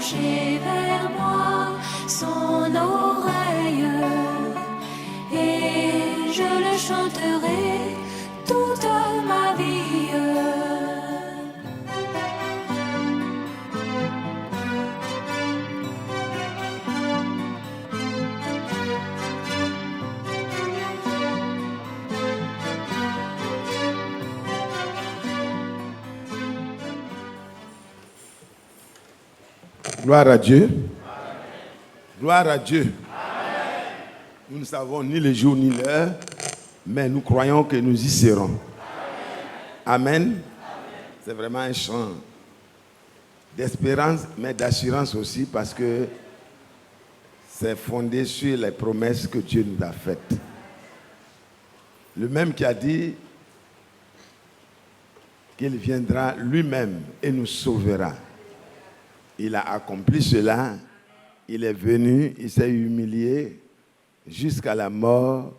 pencher vers moi son oreille, et je le chanterai toute ma vie. Gloire à Dieu. Gloire à Dieu. Nous ne savons ni le jour ni l'heure, mais nous croyons que nous y serons. Amen. C'est vraiment un chant d'espérance, mais d'assurance aussi, parce que c'est fondé sur les promesses que Dieu nous a faites. Le même qui a dit qu'il viendra lui-même et nous sauvera. Il a accompli cela, il est venu, il s'est humilié jusqu'à la mort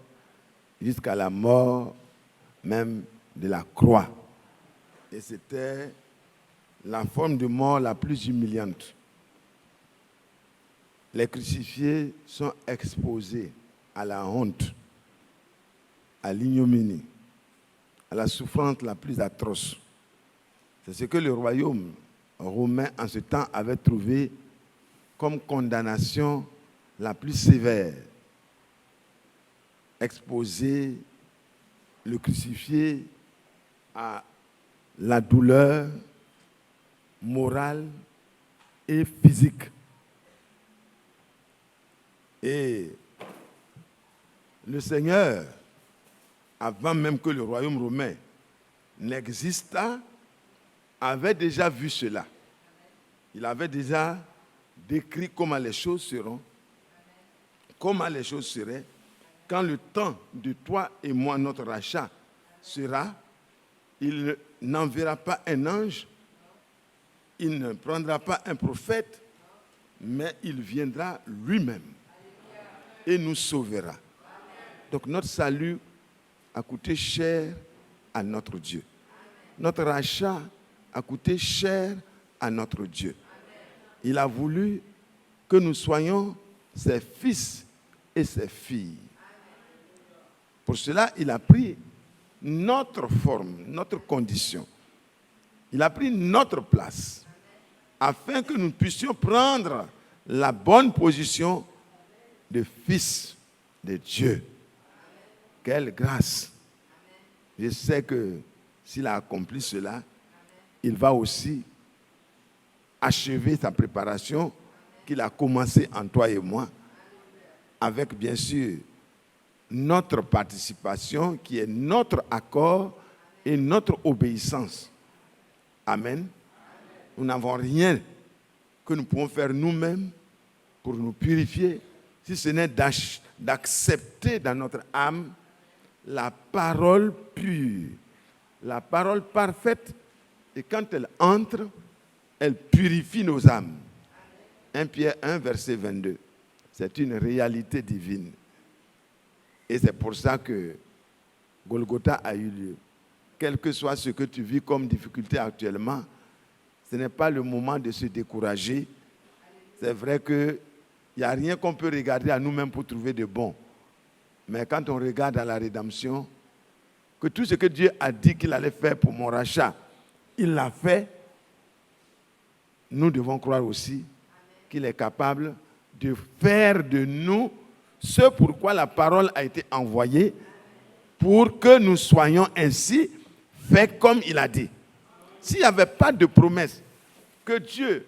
même de la croix. Et c'était la forme de mort la plus humiliante. Les crucifiés sont exposés à la honte, à l'ignominie, à la souffrance la plus atroce. C'est ce que le royaume romain en ce temps avait trouvé comme condamnation la plus sévère. Exposer le crucifié à la douleur morale et physique. Et le Seigneur, avant même que le royaume romain n'existât, avait déjà vu cela. Il avait déjà décrit comment les choses seront, comment les choses seraient, quand le temps de toi et moi, notre rachat, sera. Il n'enverra pas un ange, il ne prendra pas un prophète, mais il viendra lui-même et nous sauvera. Donc notre salut a coûté cher à notre Dieu. Notre rachat a coûté cher à notre Dieu. Il a voulu que nous soyons ses fils et ses filles. Pour cela, il a pris notre forme, notre condition. Il a pris notre place afin que nous puissions prendre la bonne position de fils de Dieu. Quelle grâce! Je sais que s'il a accompli cela, il va aussi achever sa préparation qu'il a commencé en toi et moi, avec bien sûr notre participation qui est notre accord et notre obéissance. Amen. Nous n'avons rien que nous pouvons faire nous-mêmes pour nous purifier, si ce n'est d'accepter dans notre âme la parole pure, la parole parfaite. Et quand elle entre, elle purifie nos âmes. 1 Pierre 1, verset 22. C'est une réalité divine. Et c'est pour ça que Golgotha a eu lieu. Quel que soit ce que tu vis comme difficulté actuellement, ce n'est pas le moment de se décourager. C'est vrai qu'il n'y a rien qu'on peut regarder à nous-mêmes pour trouver de bon. Mais quand on regarde à la rédemption, que tout ce que Dieu a dit qu'il allait faire pour mon rachat, il l'a fait, nous devons croire aussi qu'il est capable de faire de nous ce pourquoi la parole a été envoyée, pour que nous soyons ainsi faits comme il a dit. S'il n'y avait pas de promesse que Dieu,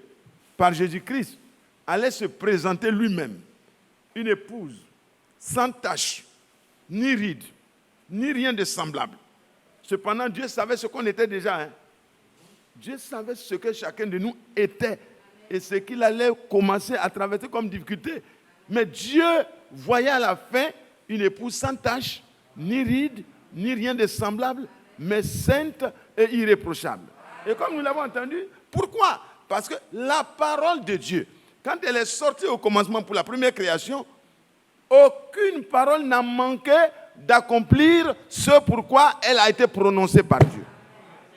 par Jésus-Christ, allait se présenter lui-même, une épouse sans tache, ni ride, ni rien de semblable. Cependant, Dieu savait ce qu'on était déjà. Dieu savait ce que chacun de nous était et ce qu'il allait commencer à traverser comme difficulté. Mais Dieu voyait à la fin une épouse sans tache, ni ride, ni rien de semblable, mais sainte et irréprochable. Et comme nous l'avons entendu, pourquoi? Parce que la parole de Dieu, quand elle est sortie au commencement pour la première création, aucune parole n'a manqué d'accomplir ce pourquoi elle a été prononcée par Dieu.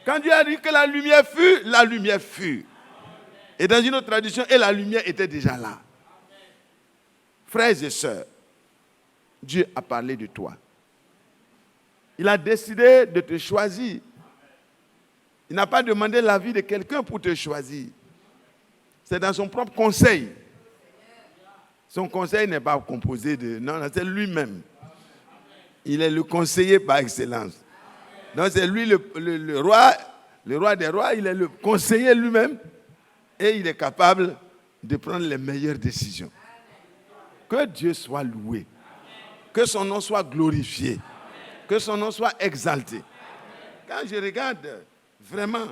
Quand Dieu a dit que la lumière fut, Et dans une autre tradition, et la lumière était déjà là. Frères et sœurs, Dieu a parlé de toi. Il a décidé de te choisir. Il n'a pas demandé l'avis de quelqu'un pour te choisir. C'est dans son propre conseil. Son conseil n'est pas composé de... Non, c'est lui-même. Il est le conseiller par excellence. Donc c'est lui le roi des rois, il est le conseiller lui-même. Et il est capable de prendre les meilleures décisions. Que Dieu soit loué. Que son nom soit glorifié. Que son nom soit exalté. Quand je regarde vraiment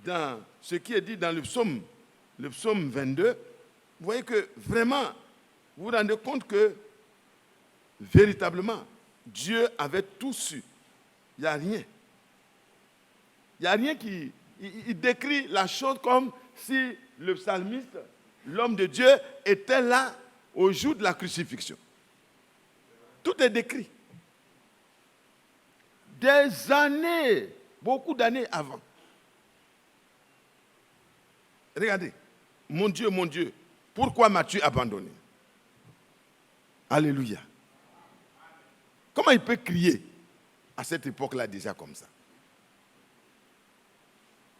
dans ce qui est dit dans le psaume 22, vous voyez que vraiment, vous vous rendez compte que véritablement, Dieu avait tout su. Il n'y a rien. Il n'y a rien qui... Il décrit la chose comme si le psalmiste, l'homme de Dieu, était là au jour de la crucifixion. Tout est décrit. Des années, beaucoup d'années avant. Regardez, mon Dieu, pourquoi m'as-tu abandonné? Alléluia. Comment il peut crier à cette époque-là déjà comme ça?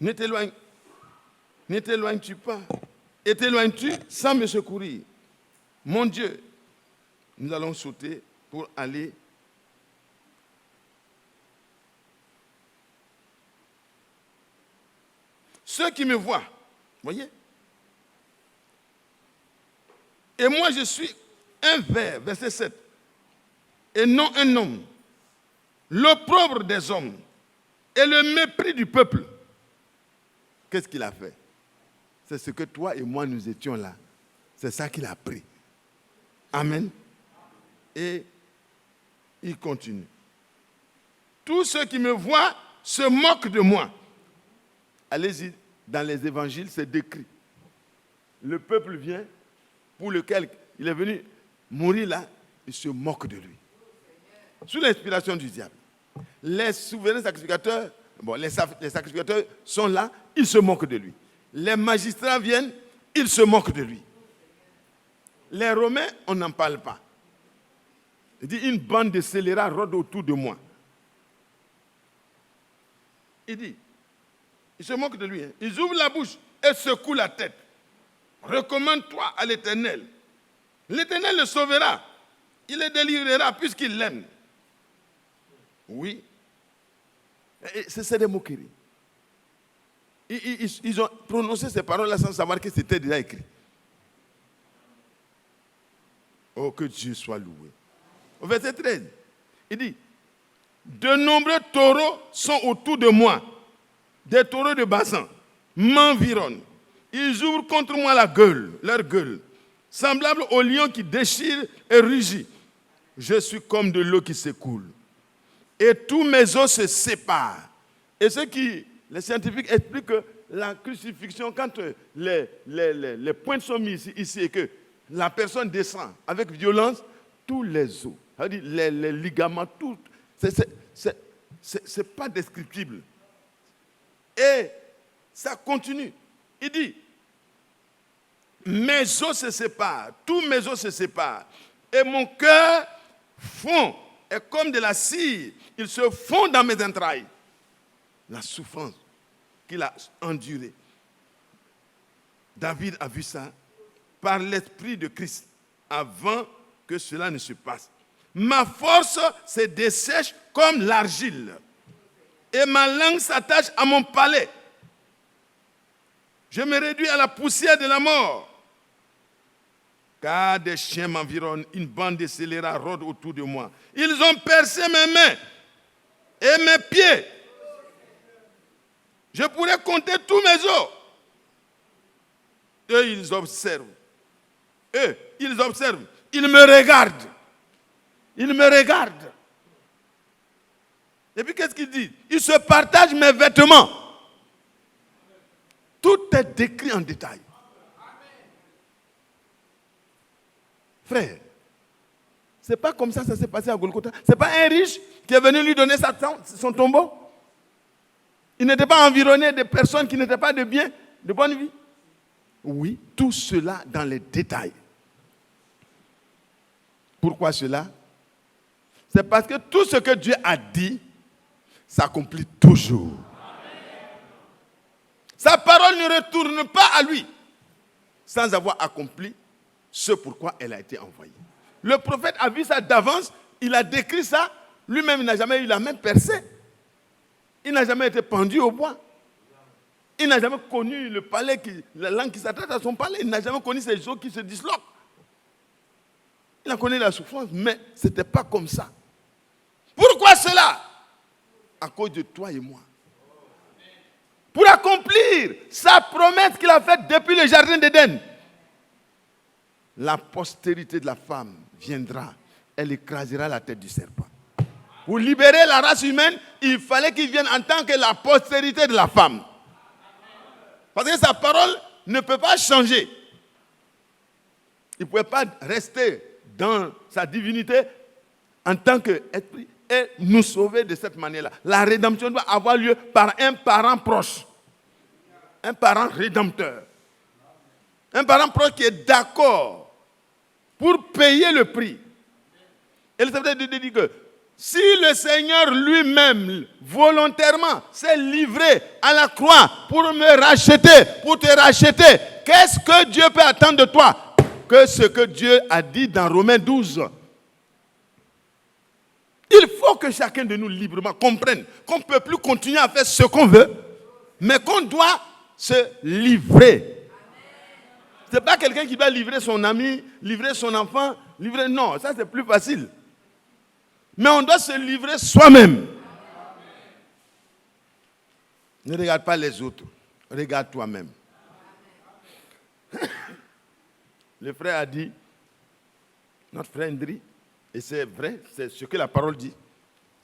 Ne t'éloignes-tu pas? Et t'éloignes-tu sans me secourir? Mon Dieu, nous allons sauter pour aller. Ceux qui me voient, voyez? Et moi je suis un ver, verset 7, et non un homme, l'opprobre des hommes et le mépris du peuple. Qu'est-ce qu'il a fait? C'est ce que toi et moi nous étions là. C'est ça qu'il a pris. Amen. Et il continue. Tous ceux qui me voient se moquent de moi. Allez-y, dans les évangiles, c'est décrit. Le peuple vient, pour lequel il est venu mourir là, il se moque de lui. Sous l'inspiration du diable. Les souverains sacrificateurs, les sacrificateurs sont là, ils se moquent de lui. Les magistrats viennent, ils se moquent de lui. Les Romains, on n'en parle pas. Il dit, une bande de scélérats rôde autour de moi. Il dit, ils se moquent de lui. Ils ouvrent la bouche et secouent la tête. Recommande-toi à l'Éternel. L'Éternel le sauvera. Il le délivrera puisqu'il l'aime. Oui. C'est des moqueries. Ils ont prononcé ces paroles-là sans savoir que c'était déjà écrit. Oh, que Dieu soit loué. Au verset 13, il dit, de nombreux taureaux sont autour de moi. Des taureaux de bassin m'environnent. Ils ouvrent contre moi leur gueule, semblable au lion qui déchire et rugit. Je suis comme de l'eau qui s'écoule. Et tous mes os se séparent. Et les scientifiques expliquent que la crucifixion, quand les pointes sont mises ici et que la personne descend avec violence, tous les os, c'est-à-dire les ligaments, tout, c'est pas descriptible. Et ça continue. Il dit, mes os se séparent, tous mes os se séparent, et mon cœur fond, est comme de la cire, il se fond dans mes entrailles. La souffrance qu'il a endurée. David a vu ça par l'Esprit de Christ avant que cela ne se passe. Ma force se dessèche comme l'argile et ma langue s'attache à mon palais. Je me réduis à la poussière de la mort. Car des chiens m'environnent, une bande de scélérats rôde autour de moi. Ils ont percé mes mains et mes pieds. Je pourrais compter tous mes os. Eux, ils observent. Ils me regardent. Ils me regardent. Et puis qu'est-ce qu'ils disent? Ils se partagent mes vêtements. Tout est décrit en détail. Frère, c'est pas comme ça s'est passé à Golgotha. C'est pas un riche qui est venu lui donner son tombeau. Il n'était pas environné de personnes qui n'étaient pas de bien, de bonne vie. Oui, tout cela dans les détails. Pourquoi cela? C'est parce que tout ce que Dieu a dit s'accomplit toujours. Sa parole ne retourne pas à lui sans avoir accompli ce pourquoi elle a été envoyée. Le prophète a vu ça d'avance, il a décrit ça, lui-même il n'a jamais eu la même percée. Il n'a jamais été pendu au bois. Il n'a jamais connu le palais, la langue qui s'attache à son palais. Il n'a jamais connu ces os qui se disloquent. Il a connu la souffrance, mais ce n'était pas comme ça. Pourquoi cela? À cause de toi et moi. Pour accomplir sa promesse qu'il a faite depuis le jardin d'Éden. La postérité de la femme viendra. Elle écrasera la tête du serpent. Pour libérer la race humaine, il fallait qu'il vienne en tant que la postérité de la femme. Parce que sa parole ne peut pas changer. Il ne pouvait pas rester dans sa divinité en tant qu'esprit et nous sauver de cette manière-là. La rédemption doit avoir lieu par un parent proche. Un parent rédempteur. Un parent proche qui est d'accord pour payer le prix. Et le Seigneur dit que si le Seigneur lui-même, volontairement, s'est livré à la croix pour me racheter, pour te racheter, qu'est-ce que Dieu peut attendre de toi? Que ce que Dieu a dit dans Romains 12. Il faut que chacun de nous librement comprenne qu'on ne peut plus continuer à faire ce qu'on veut, mais qu'on doit se livrer. Ce n'est pas quelqu'un qui doit livrer son ami, livrer son enfant, livrer... Non, ça c'est plus facile. Mais on doit se livrer soi-même. Ne regarde pas les autres, regarde toi-même. Le frère a dit, notre frère Ndri, et c'est vrai, c'est ce que la parole dit,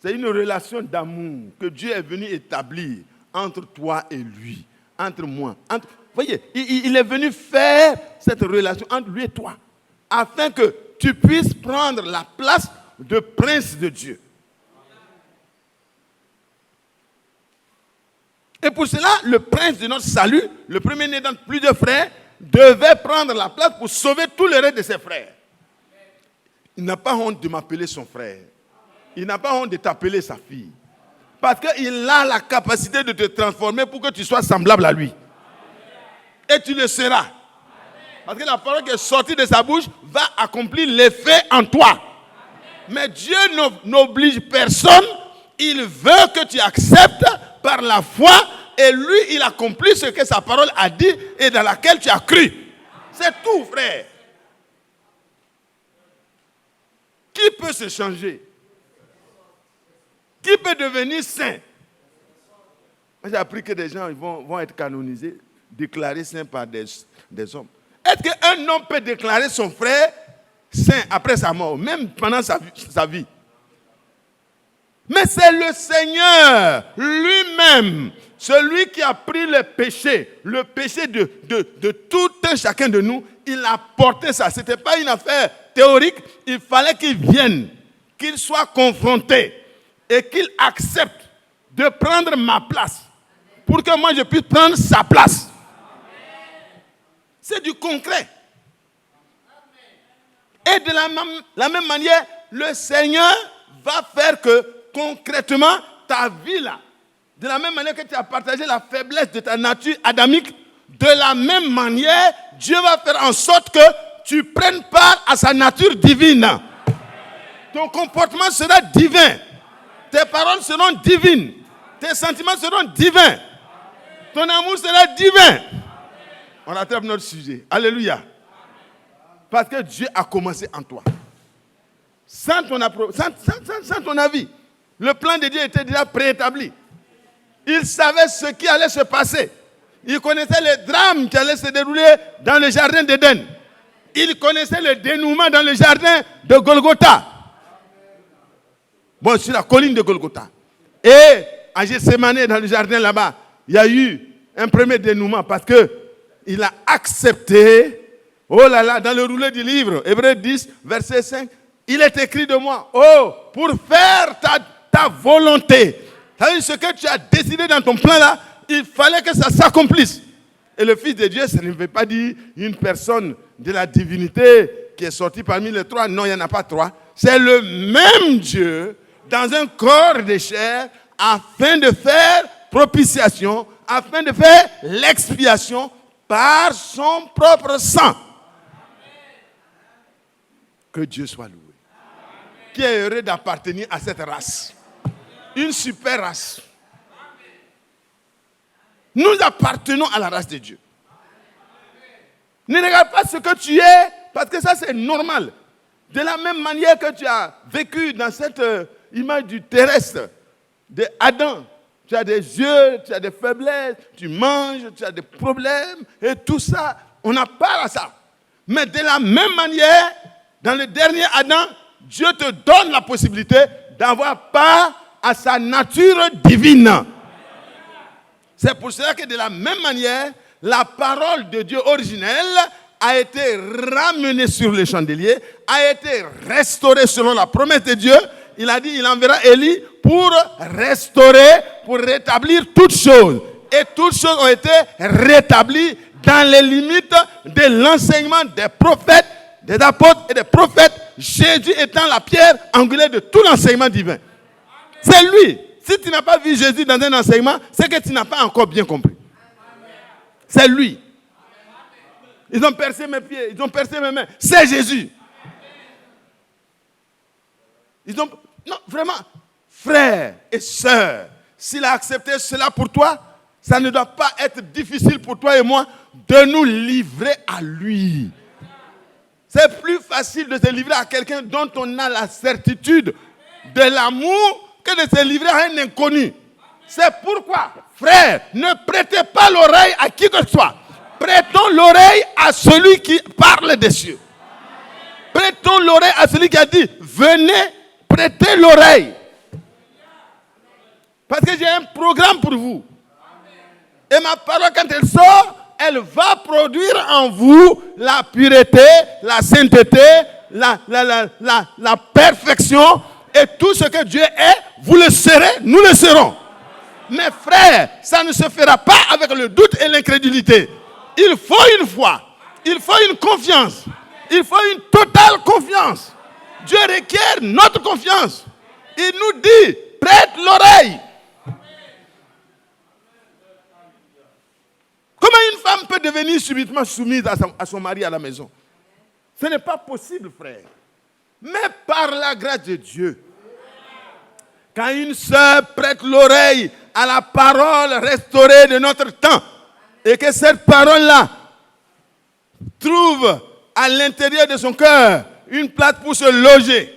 c'est une relation d'amour que Dieu est venu établir entre toi et lui, entre moi. Vous voyez, il est venu faire cette relation entre lui et toi, afin que tu puisses prendre la place de prince de Dieu. Et pour cela, le prince de notre salut, le premier-né dans plusieurs frères, devait prendre la place pour sauver tout le reste de ses frères. Il n'a pas honte de m'appeler son frère. Il n'a pas honte de t'appeler sa fille. Parce qu'il a la capacité de te transformer pour que tu sois semblable à lui. Et tu le seras. Parce que la parole qui est sortie de sa bouche va accomplir l'effet en toi. Mais Dieu n'oblige personne. Il veut que tu acceptes par la foi. Et lui, il accomplit ce que sa parole a dit et dans laquelle tu as cru. C'est tout, frère. Qui peut se changer? Qui peut devenir saint? Moi, j'ai appris que des gens vont être canonisés, déclarés saints par des hommes. Est-ce qu'un homme peut déclarer son frère saint après sa mort, même pendant sa vie? Mais c'est le Seigneur lui-même, celui qui a pris le péché de tout un chacun de nous, il a porté ça. Ce n'était pas une affaire théorique, il fallait qu'il vienne, qu'il soit confronté et qu'il accepte de prendre ma place pour que moi je puisse prendre sa place. C'est du concret. Et de la même manière, le Seigneur va faire que concrètement, ta vie là, de la même manière que tu as partagé la faiblesse de ta nature adamique, de la même manière, Dieu va faire en sorte que tu prennes part à sa nature divine. Ton comportement sera divin. Tes paroles seront divines. Tes sentiments seront divins. Ton amour sera divin. On rattrape notre sujet. Alléluia. Parce que Dieu a commencé en toi. Sans ton avis. Le plan de Dieu était déjà préétabli. Il savait ce qui allait se passer. Il connaissait les drames qui allaient se dérouler dans le jardin d'Éden. Il connaissait le dénouement dans le jardin de Golgotha. Bon, sur la colline de Golgotha. Et à Gethsémane, dans le jardin là-bas, il y a eu un premier dénouement parce qu'il a accepté, oh là là, dans le rouleau du livre, Hébreux 10, verset 5, il est écrit de moi, oh, pour faire ta volonté. C'est-à-dire ce que tu as décidé dans ton plan là, il fallait que ça s'accomplisse. Et le Fils de Dieu, ça ne veut pas dire une personne de la divinité qui est sortie parmi les trois. Non, il n'y en a pas trois. C'est le même Dieu dans un corps de chair afin de faire propitiation, afin de faire l'expiation par son propre sang. Que Dieu soit loué. Qui est heureux d'appartenir à cette race. Une super race. Nous appartenons à la race de Dieu. Ne regarde pas ce que tu es, parce que ça c'est normal. De la même manière que tu as vécu dans cette image du terrestre, de Adam, tu as des yeux, tu as des faiblesses, tu manges, tu as des problèmes, et tout ça, on a part à ça. Mais de la même manière, dans le dernier Adam, Dieu te donne la possibilité d'avoir part à sa nature divine. C'est pour cela que de la même manière, la parole de Dieu originelle a été ramenée sur le chandelier, a été restaurée selon la promesse de Dieu. Il a dit, il enverra Élie pour restaurer, pour rétablir toutes choses. Et toutes choses ont été rétablies dans les limites de l'enseignement des prophètes, des apôtres et des prophètes, Jésus étant la pierre angulaire de tout l'enseignement divin. C'est lui. Si tu n'as pas vu Jésus dans un enseignement, c'est que tu n'as pas encore bien compris. C'est lui. Ils ont percé mes pieds, ils ont percé mes mains. C'est Jésus. Non, vraiment, frères et sœurs, s'il a accepté cela pour toi, ça ne doit pas être difficile pour toi et moi de nous livrer à lui. C'est plus facile de se livrer à quelqu'un dont on a la certitude de l'amour que de se livrer à un inconnu. C'est pourquoi, frères, ne prêtez pas l'oreille à qui que ce soit. Prêtons l'oreille à celui qui parle des cieux. Prêtons l'oreille à celui qui a dit, venez, prêtez l'oreille. Parce que j'ai un programme pour vous. Et ma parole, quand elle sort, elle va produire en vous la pureté, la sainteté, la perfection. Et tout ce que Dieu est, vous le serez, nous le serons. Mes frères, ça ne se fera pas avec le doute et l'incrédulité. Il faut une foi. Il faut une confiance. Il faut une totale confiance. Dieu requiert notre confiance. Il nous dit, prête l'oreille. Comment une femme peut devenir subitement soumise à son mari à la maison? Ce n'est pas possible, frère. Mais par la grâce de Dieu, quand une sœur prête l'oreille à la parole restaurée de notre temps, et que cette parole-là trouve à l'intérieur de son cœur une place pour se loger,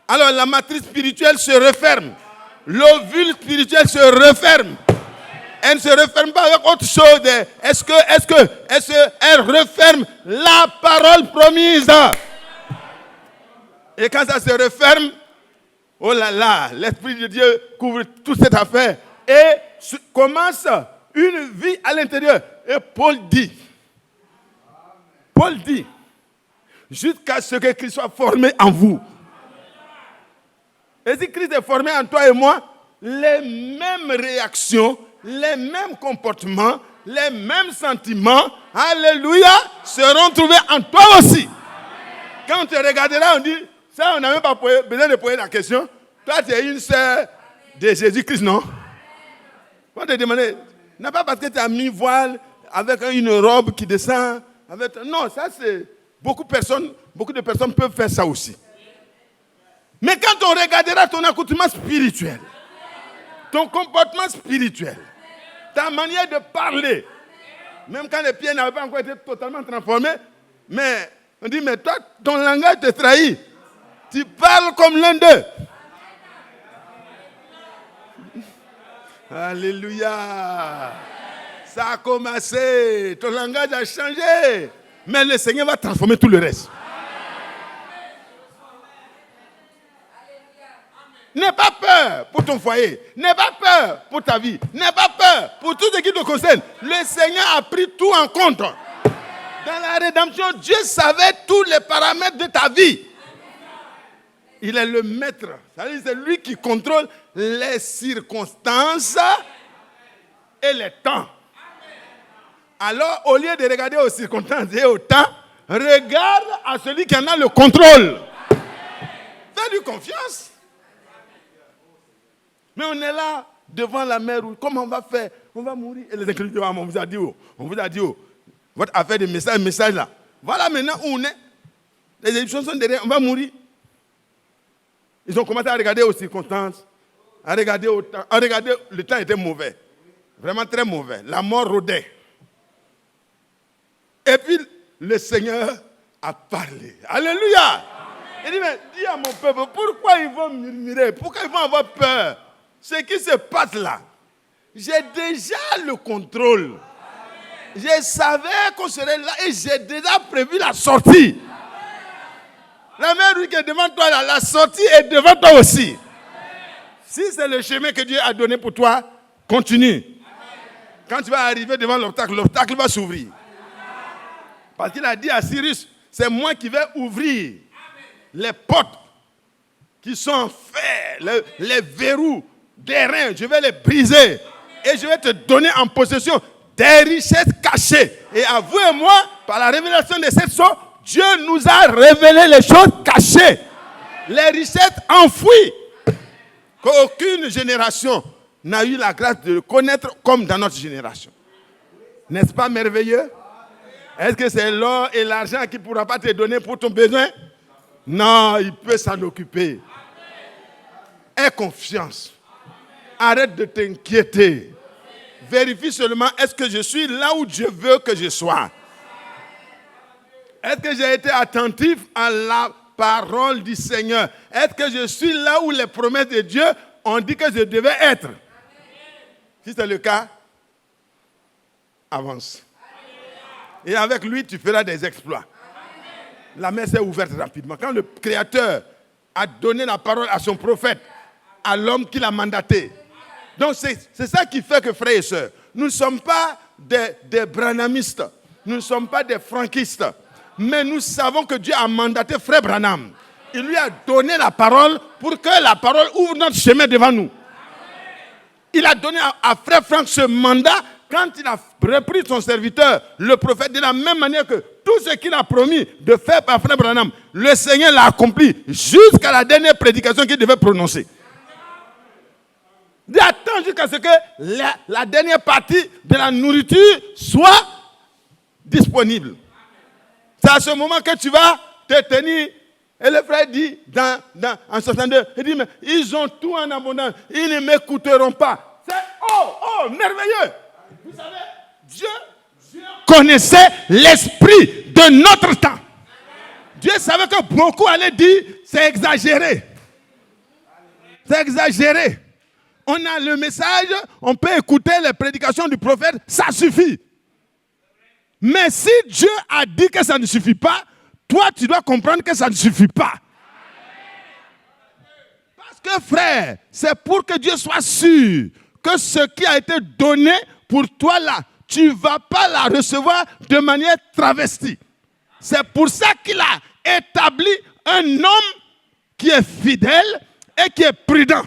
alors la matrice spirituelle se referme. L'ovule spirituel se referme. Elle ne se referme pas avec autre chose. Est-ce qu'elle referme la parole promise? Et quand ça se referme, oh là là, l'Esprit de Dieu couvre toute cette affaire et commence une vie à l'intérieur. Et Paul dit, jusqu'à ce que Christ soit formé en vous. Et si Christ est formé en toi et moi, les mêmes réactions, les mêmes comportements, les mêmes sentiments, alléluia, seront trouvés en toi aussi. Quand on te regardera, on dit, ça on n'a même pas besoin de poser la question. Toi tu es une sœur de Jésus-Christ, non? On te demande, non pas parce que tu as mis voile avec une robe qui descend. Non, ça c'est, beaucoup de personnes peuvent faire ça aussi. Mais quand on regardera ton accoutrement spirituel, ton comportement spirituel, ta manière de parler, même quand les pieds n'avaient pas encore été totalement transformés, mais on dit, mais toi, ton langage te trahit. Tu parles comme l'un d'eux. Alléluia. Ça a commencé. Ton langage a changé. Mais le Seigneur va transformer tout le reste. N'aie pas peur pour ton foyer. N'aie pas peur pour ta vie. N'aie pas peur pour tout ce qui te concerne. Le Seigneur a pris tout en compte. Dans la rédemption, Dieu savait tous les paramètres de ta vie. Il est le maître. C'est lui qui contrôle les circonstances et les temps. Alors, au lieu de regarder aux circonstances et au temps, regarde à celui qui en a le contrôle. Fais-lui confiance. Mais on est là, devant la mer, comment on va faire? On va mourir. Et les incrédules, on vous a dit, votre affaire de message là. Voilà maintenant où on est. Les Égyptiens sont derrière, on va mourir. Ils ont commencé à regarder aux circonstances, à regarder au temps. À regarder, le temps était mauvais. Vraiment très mauvais. La mort rôdait. Et puis, le Seigneur a parlé. Alléluia. Il dit, mais dis à mon peuple, pourquoi ils vont murmurer? Pourquoi ils vont avoir peur? Ce qui se passe là, j'ai déjà le contrôle. Je savais qu'on serait là et j'ai déjà prévu la sortie. La mer qui est devant toi, là, la sortie est devant toi aussi. Si c'est le chemin que Dieu a donné pour toi, continue. Quand tu vas arriver devant l'obstacle, l'obstacle va s'ouvrir. Parce qu'il a dit à Cyrus, c'est moi qui vais ouvrir les portes qui sont en fer, les verrous des reins, je vais les briser. Et je vais te donner en possession des richesses cachées. Et à vous et moi, par la révélation de cette sorte, Dieu nous a révélé les choses cachées. Les richesses enfouies. Qu'aucune génération n'a eu la grâce de le connaître comme dans notre génération. N'est-ce pas merveilleux? Est-ce que c'est l'or et l'argent qui ne pourra pas te donner pour ton besoin? Non, il peut s'en occuper. Aie confiance. Arrête de t'inquiéter. Vérifie seulement, est-ce que je suis là où Dieu veut que je sois? Est-ce que j'ai été attentif à la parole du Seigneur? Est-ce que je suis là où les promesses de Dieu ont dit que je devais être? Si c'est le cas, avance. Et avec lui, tu feras des exploits. La mer s'est ouverte rapidement. Quand le Créateur a donné la parole à son prophète, à l'homme qui l'a mandaté. Donc c'est ça qui fait que, frères et sœurs, nous ne sommes pas des branhamistes, nous ne sommes pas des frankistes, mais nous savons que Dieu a mandaté frère Branham. Il lui a donné la parole pour que la parole ouvre notre chemin devant nous. Il a donné à frère Frank ce mandat quand il a repris son serviteur, le prophète, de la même manière que tout ce qu'il a promis de faire par frère Branham, le Seigneur l'a accompli jusqu'à la dernière prédication qu'il devait prononcer. Il attend jusqu'à ce que la dernière partie de la nourriture soit disponible. C'est à ce moment que tu vas te tenir. Et le frère dit, en 62, il dit, mais ils ont tout en abondance. Ils ne m'écouteront pas. C'est merveilleux. Vous savez, Dieu connaissait l'esprit de notre temps. Dieu savait que beaucoup allaient dire, c'est exagéré. C'est exagéré. On a le message, on peut écouter les prédications du prophète, ça suffit. Mais si Dieu a dit que ça ne suffit pas, toi tu dois comprendre que ça ne suffit pas. Parce que frère, c'est pour que Dieu soit sûr que ce qui a été donné pour toi là, tu ne vas pas la recevoir de manière travestie. C'est pour ça qu'il a établi un homme qui est fidèle et qui est prudent.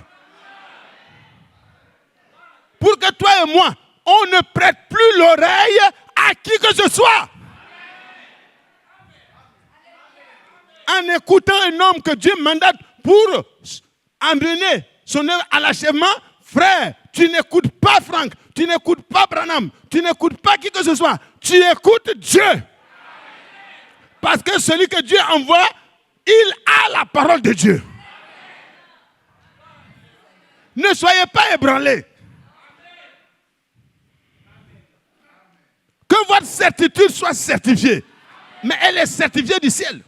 Pour que toi et moi, on ne prête plus l'oreille à qui que ce soit. En écoutant un homme que Dieu mandate pour amener son œuvre à l'achèvement, frère, tu n'écoutes pas Frank, tu n'écoutes pas Branham, tu n'écoutes pas qui que ce soit, tu écoutes Dieu. Parce que celui que Dieu envoie, il a la parole de Dieu. Ne soyez pas ébranlés. Que votre certitude soit certifiée. Mais elle est certifiée du ciel.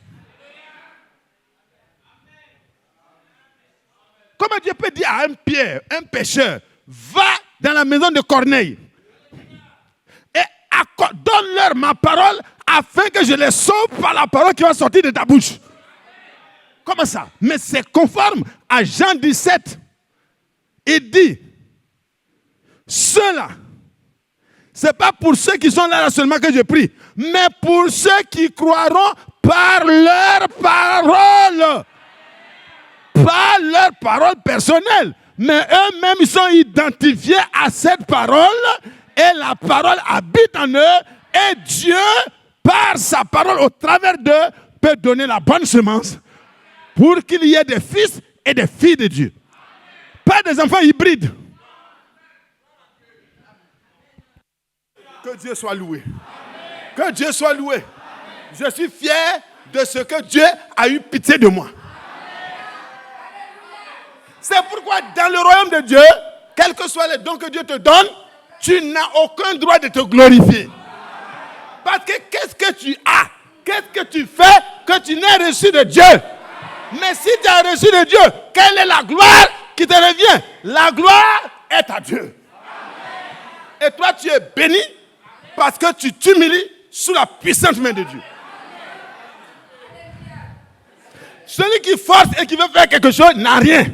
Comment Dieu peut dire à un Pierre, un pécheur, va dans la maison de Corneille et donne-leur ma parole afin que je les sauve par la parole qui va sortir de ta bouche. Comment ça? Mais c'est conforme à Jean 17. Il dit, ceux-là, ce n'est pas pour ceux qui sont là seulement que je prie, mais pour ceux qui croiront par leur parole. Pas leur parole personnelle, mais eux-mêmes ils sont identifiés à cette parole et la parole habite en eux Et Dieu, par sa parole, au travers d'eux, peut donner la bonne semence pour qu'il y ait des fils et des filles de Dieu. Pas des enfants hybrides. Que Dieu soit loué. Que Dieu soit loué. Je suis fier de ce que Dieu a eu pitié de moi. C'est pourquoi dans le royaume de Dieu, quels que soient les dons que Dieu te donne, tu n'as aucun droit de te glorifier. Parce que qu'est-ce que tu as? Qu'est-ce que tu fais que tu n'as reçu de Dieu? Mais si tu as reçu de Dieu, quelle est la gloire qui te revient? La gloire est à Dieu. Et toi, tu es béni parce que tu t'humilies sous la puissante main de Dieu. Celui qui force et qui veut faire quelque chose n'a rien.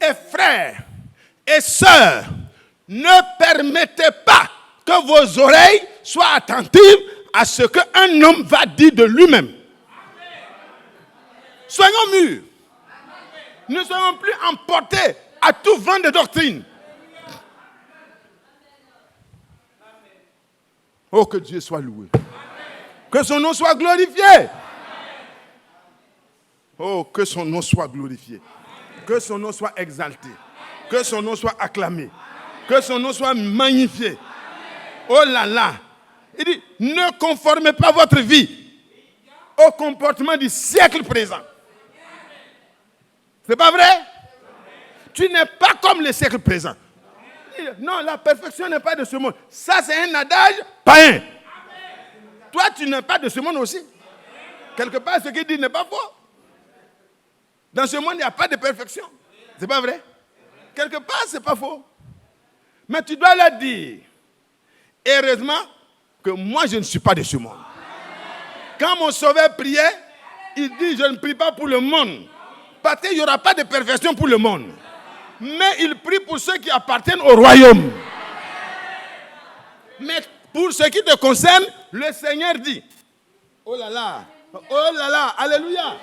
Et frères et sœurs, ne permettez pas que vos oreilles soient attentives à ce qu'un homme va dire de lui-même. Soyons mûrs. Ne soyons plus emportés à tout vent de doctrine. Oh, que Dieu soit loué. Que son nom soit glorifié. Oh, que son nom soit glorifié. Que son nom soit exalté. Que son nom soit acclamé. Que son nom soit magnifié. Oh là là. Il dit, ne conformez pas votre vie au comportement du siècle présent. C'est pas vrai? Tu n'es pas comme le siècle présent. Non, la perfection n'est pas de ce monde. Ça, c'est un adage païen. Toi, tu n'es pas de ce monde aussi. Quelque part, ce qu'il dit n'est pas faux. Dans ce monde, il n'y a pas de perfection. C'est pas vrai? Quelque part, c'est pas faux. Mais tu dois leur dire, heureusement que moi, je ne suis pas de ce monde. Quand mon sauveur priait, il dit, je ne prie pas pour le monde. Parce qu'il n'y aura pas de perfection pour le monde. Mais il prie pour ceux qui appartiennent au royaume. Mais pour ce qui te concerne, le Seigneur dit, oh là là, alléluia,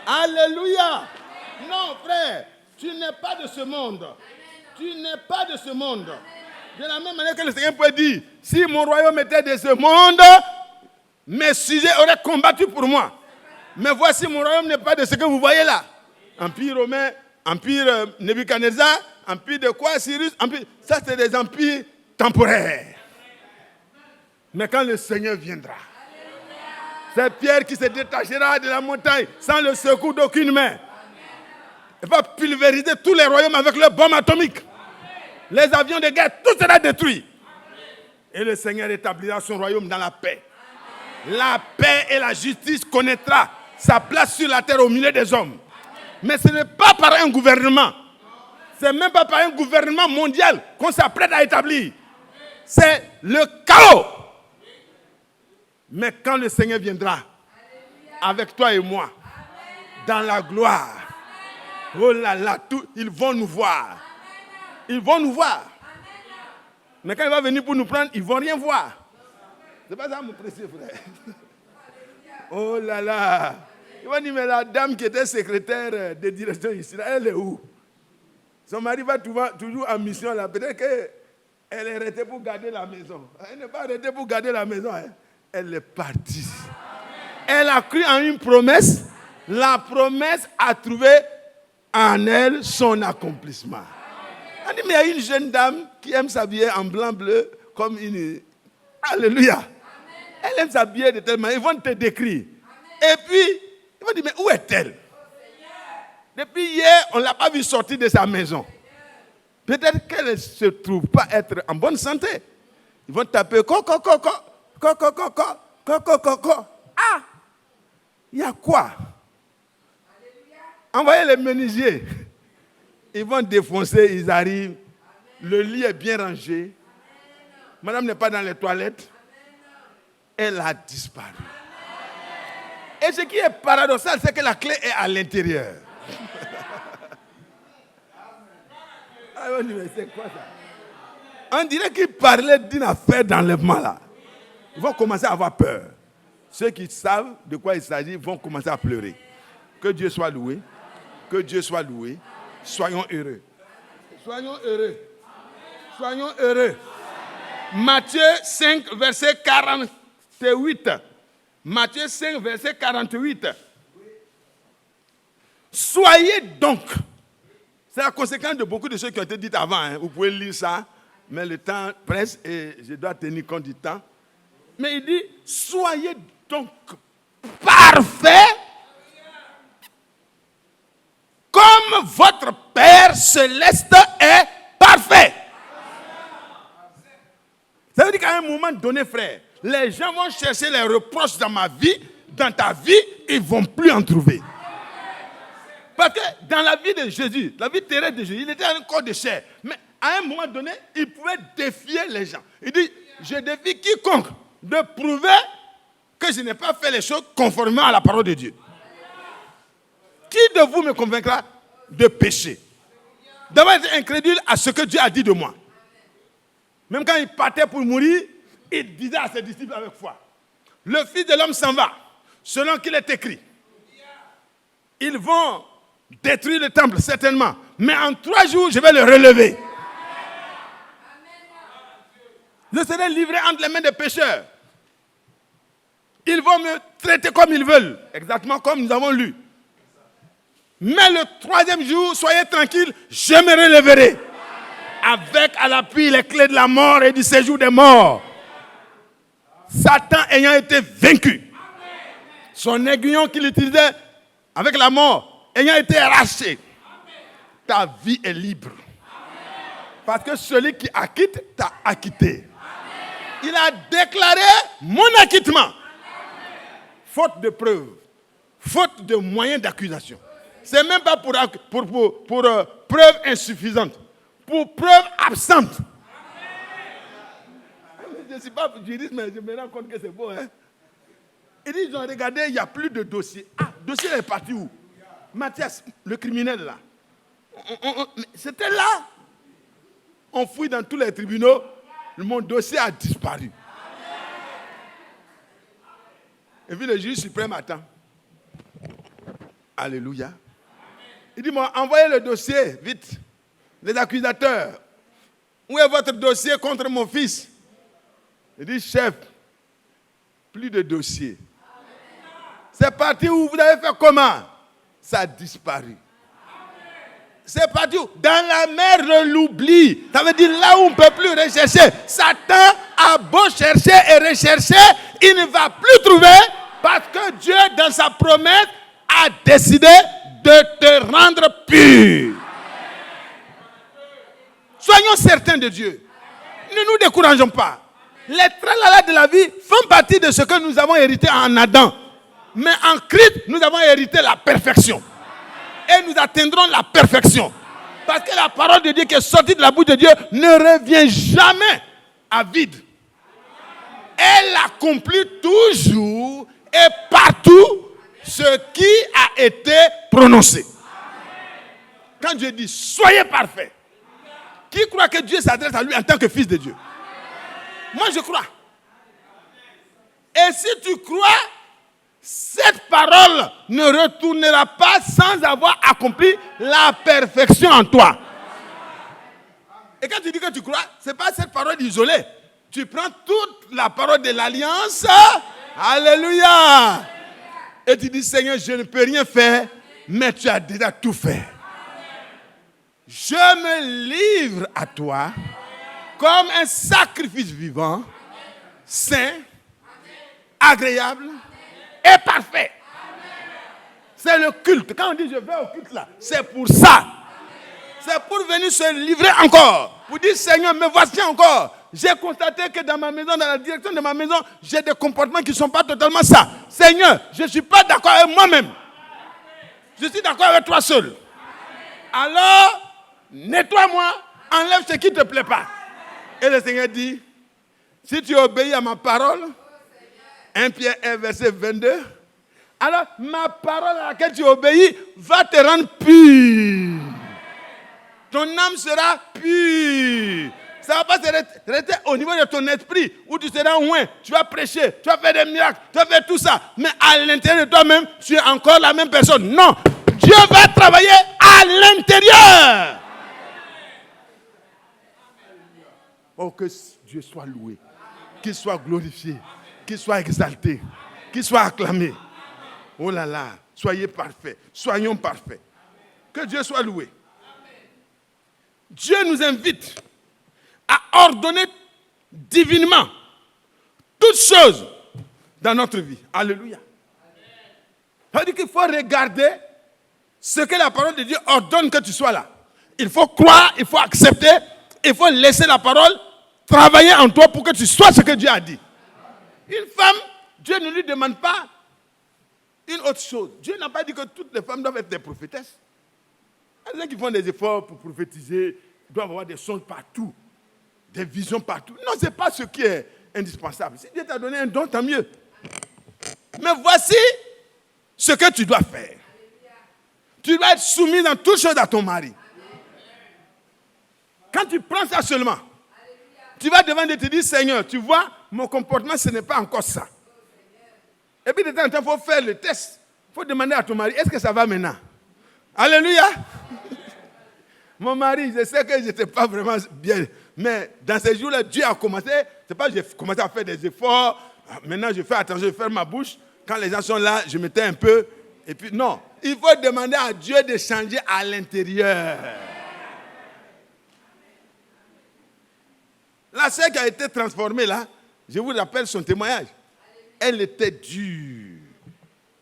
alléluia. Non frère, tu n'es pas de ce monde. Tu n'es pas de ce monde. De la même manière que le Seigneur peut dire, si mon royaume était de ce monde, mes sujets auraient combattu pour moi. Mais voici, mon royaume n'est pas de ce que vous voyez là. Empire romain, empire Nebuchadnezzar, empire de quoi, Cyrus, empire, ça c'est des empires temporaires. Mais quand le Seigneur viendra, c'est Pierre qui se détachera de la montagne sans le secours d'aucune main. Il va pulvériser tous les royaumes avec leurs bombes atomiques. Les avions de guerre, tout sera détruit. Et le Seigneur établira son royaume dans la paix. La paix et la justice connaîtra sa place sur la terre au milieu des hommes. Mais ce n'est pas par un gouvernement. Ce n'est même pas par un gouvernement mondial qu'on s'apprête à établir. C'est le chaos. Mais quand le Seigneur viendra, avec toi et moi, dans la gloire, oh là là, ils vont nous voir. Ils vont nous voir. Mais quand il va venir pour nous prendre, ils ne vont rien voir. C'est pas ça mon précieux frère. Oh là là. Il va dire, mais la dame qui était secrétaire de direction ici, là, elle est où? Son mari va toujours en mission là. Peut-être qu'elle est arrêtée pour garder la maison. Elle n'est pas arrêtée pour garder la maison. Hein. Elle est partie. Elle a cru en une promesse. La promesse a trouvé en elle son accomplissement. On dit, mais il y a une jeune dame qui aime s'habiller en blanc-bleu comme une... Alléluia. Elle aime s'habiller de telle manière. Ils vont te décrire. Et puis, ils vont dire, mais où est-elle? Depuis hier, on ne l'a pas vu sortir de sa maison. Peut-être qu'elle ne se trouve pas être en bonne santé. Ils vont taper Ah! Il y a quoi? Envoyez les menuisiers. Ils vont défoncer, ils arrivent. Le lit est bien rangé. Madame n'est pas dans les toilettes. Elle a disparu. Et ce qui est paradoxal, c'est que la clé est à l'intérieur. C'est quoi ça? On dirait qu'il parlait d'une affaire d'enlèvement là. Ils vont commencer à avoir peur. Ceux qui savent de quoi il s'agit vont commencer à pleurer. Que Dieu soit loué. Que Dieu soit loué. Soyons heureux. Soyons heureux. Soyons heureux. Matthieu 5, verset 48. Matthieu 5, verset 48. Soyez donc. C'est la conséquence de beaucoup de choses qui ont été dites avant. Hein. Vous pouvez lire ça, mais le temps presse et je dois tenir compte du temps. Mais il dit, soyez donc parfaits comme votre Père céleste est parfait. Ça veut dire qu'à un moment donné, frère, les gens vont chercher les reproches dans ma vie, dans ta vie, ils ne vont plus en trouver. Parce que dans la vie de Jésus, la vie terrestre de Jésus, il était un corps de chair. Mais à un moment donné, il pouvait défier les gens. Il dit, je défie quiconque de prouver que je n'ai pas fait les choses conformément à la parole de Dieu. Qui de vous me convaincra de péché? D'avoir été incrédule à ce que Dieu a dit de moi. Même quand il partait pour mourir, il disait à ses disciples avec foi, le Fils de l'homme s'en va, selon qu'il est écrit. Ils vont détruire le temple, certainement. Mais en 3 jours, je vais le relever. Je serai livré entre les mains des pécheurs. Ils vont me traiter comme ils veulent, exactement comme nous avons lu. Mais le 3e jour, soyez tranquilles, je me relèverai. Avec à l'appui les clés de la mort et du séjour des morts. Satan ayant été vaincu. Son aiguillon qu'il utilisait avec la mort ayant été arraché. Ta vie est libre. Parce que celui qui acquitte t'a acquitté. Il a déclaré mon acquittement. Faute de preuves. Faute de moyens d'accusation. Ce n'est même pas pour preuve insuffisante. Pour preuve absente. Je ne suis pas juriste, mais je me rends compte que c'est beau. Hein? Ils ont regardé, il n'y a plus de dossier. Ah, le dossier est parti où? Mathias, le criminel là. C'était là. On fouille dans tous les tribunaux. Mon dossier a disparu. Et puis le juge suprême attend. Alléluia. Il dit, moi, envoyez le dossier, vite. Les accusateurs. Où est votre dossier contre mon fils? Il dit, chef, plus de dossier. C'est parti où? Vous avez fait comment? Ça a disparu. C'est parti où? Dans la mer de l'oubli. Ça veut dire là où on ne peut plus rechercher. Satan a beau chercher et rechercher, il ne va plus trouver parce que Dieu, dans sa promesse, a décidé de te rendre pur. Soyons certains de Dieu. Ne nous décourageons pas. Les tralala de la vie font partie de ce que nous avons hérité en Adam. Mais en Christ, nous avons hérité la perfection. Et nous atteindrons la perfection. Parce que la parole de Dieu qui est sortie de la bouche de Dieu ne revient jamais à vide. Elle accomplit toujours et partout ce qui a été prononcé. Quand Dieu dit, soyez parfaits. Qui croit que Dieu s'adresse à lui en tant que fils de Dieu? Moi, je crois. Et si tu crois, cette parole ne retournera pas sans avoir accompli la perfection en toi. Et quand tu dis que tu crois, ce n'est pas cette parole isolée. Tu prends toute la parole de l'alliance. Alléluia. Et tu dis, Seigneur, je ne peux rien faire, mais tu as déjà tout fait. Je me livre à toi comme un sacrifice vivant, saint, agréable et parfait. C'est le culte. Quand on dit je vais au culte là, c'est pour ça. C'est pour venir se livrer encore. Pour dire, Seigneur, me voici encore. J'ai constaté que dans ma maison, dans la direction de ma maison, j'ai des comportements qui ne sont pas totalement ça. Seigneur, je ne suis pas d'accord avec moi-même. Je suis d'accord avec toi seul. Alors, nettoie-moi, enlève ce qui ne te plaît pas. Et le Seigneur dit, si tu obéis à ma parole, 1 Pierre 1, verset 22, alors ma parole à laquelle tu obéis va te rendre pur. Ton âme sera pure. Ça ne va pas rester au niveau de ton esprit où tu seras loin. Tu vas prêcher, tu vas faire des miracles, tu vas faire tout ça. Mais à l'intérieur de toi-même, tu es encore la même personne. Non, Dieu va travailler à l'intérieur. Oh, que Dieu soit loué, qu'il soit glorifié, qu'il soit exalté, qu'il soit acclamé. Oh là là, soyez parfaits, soyons parfaits. Que Dieu soit loué. Dieu nous invite à ordonner divinement toutes choses dans notre vie. Alléluia. Ça veut dire qu'il faut regarder ce que la parole de Dieu ordonne que tu sois là. Il faut croire, il faut accepter, il faut laisser la parole travailler en toi pour que tu sois ce que Dieu a dit. Une femme, Dieu ne lui demande pas une autre chose. Dieu n'a pas dit que toutes les femmes doivent être des prophétesses. Il y a des gens qui font des efforts pour prophétiser, doivent avoir des songes partout, des visions partout. Non, ce n'est pas ce qui est indispensable. Si Dieu t'a donné un don, tant mieux. Mais voici ce que tu dois faire. Tu dois être soumis dans toutes choses à ton mari. Quand tu prends ça seulement, tu vas devant Dieu et te dire, Seigneur, tu vois, mon comportement, ce n'est pas encore ça. Et puis de temps en temps, il faut faire le test. Il faut demander à ton mari, est-ce que ça va maintenant? Alléluia. Mon mari, je sais que je n'étais pas vraiment bien. Mais dans ces jours-là, Dieu a commencé. C'est pas que j'ai commencé à faire des efforts. Maintenant, je fais attention, je ferme ma bouche. Quand les gens sont là, je m'étais un peu. Et puis, non. Il faut demander à Dieu de changer à l'intérieur. La sœur qui a été transformée là, je vous rappelle son témoignage. Elle était dure.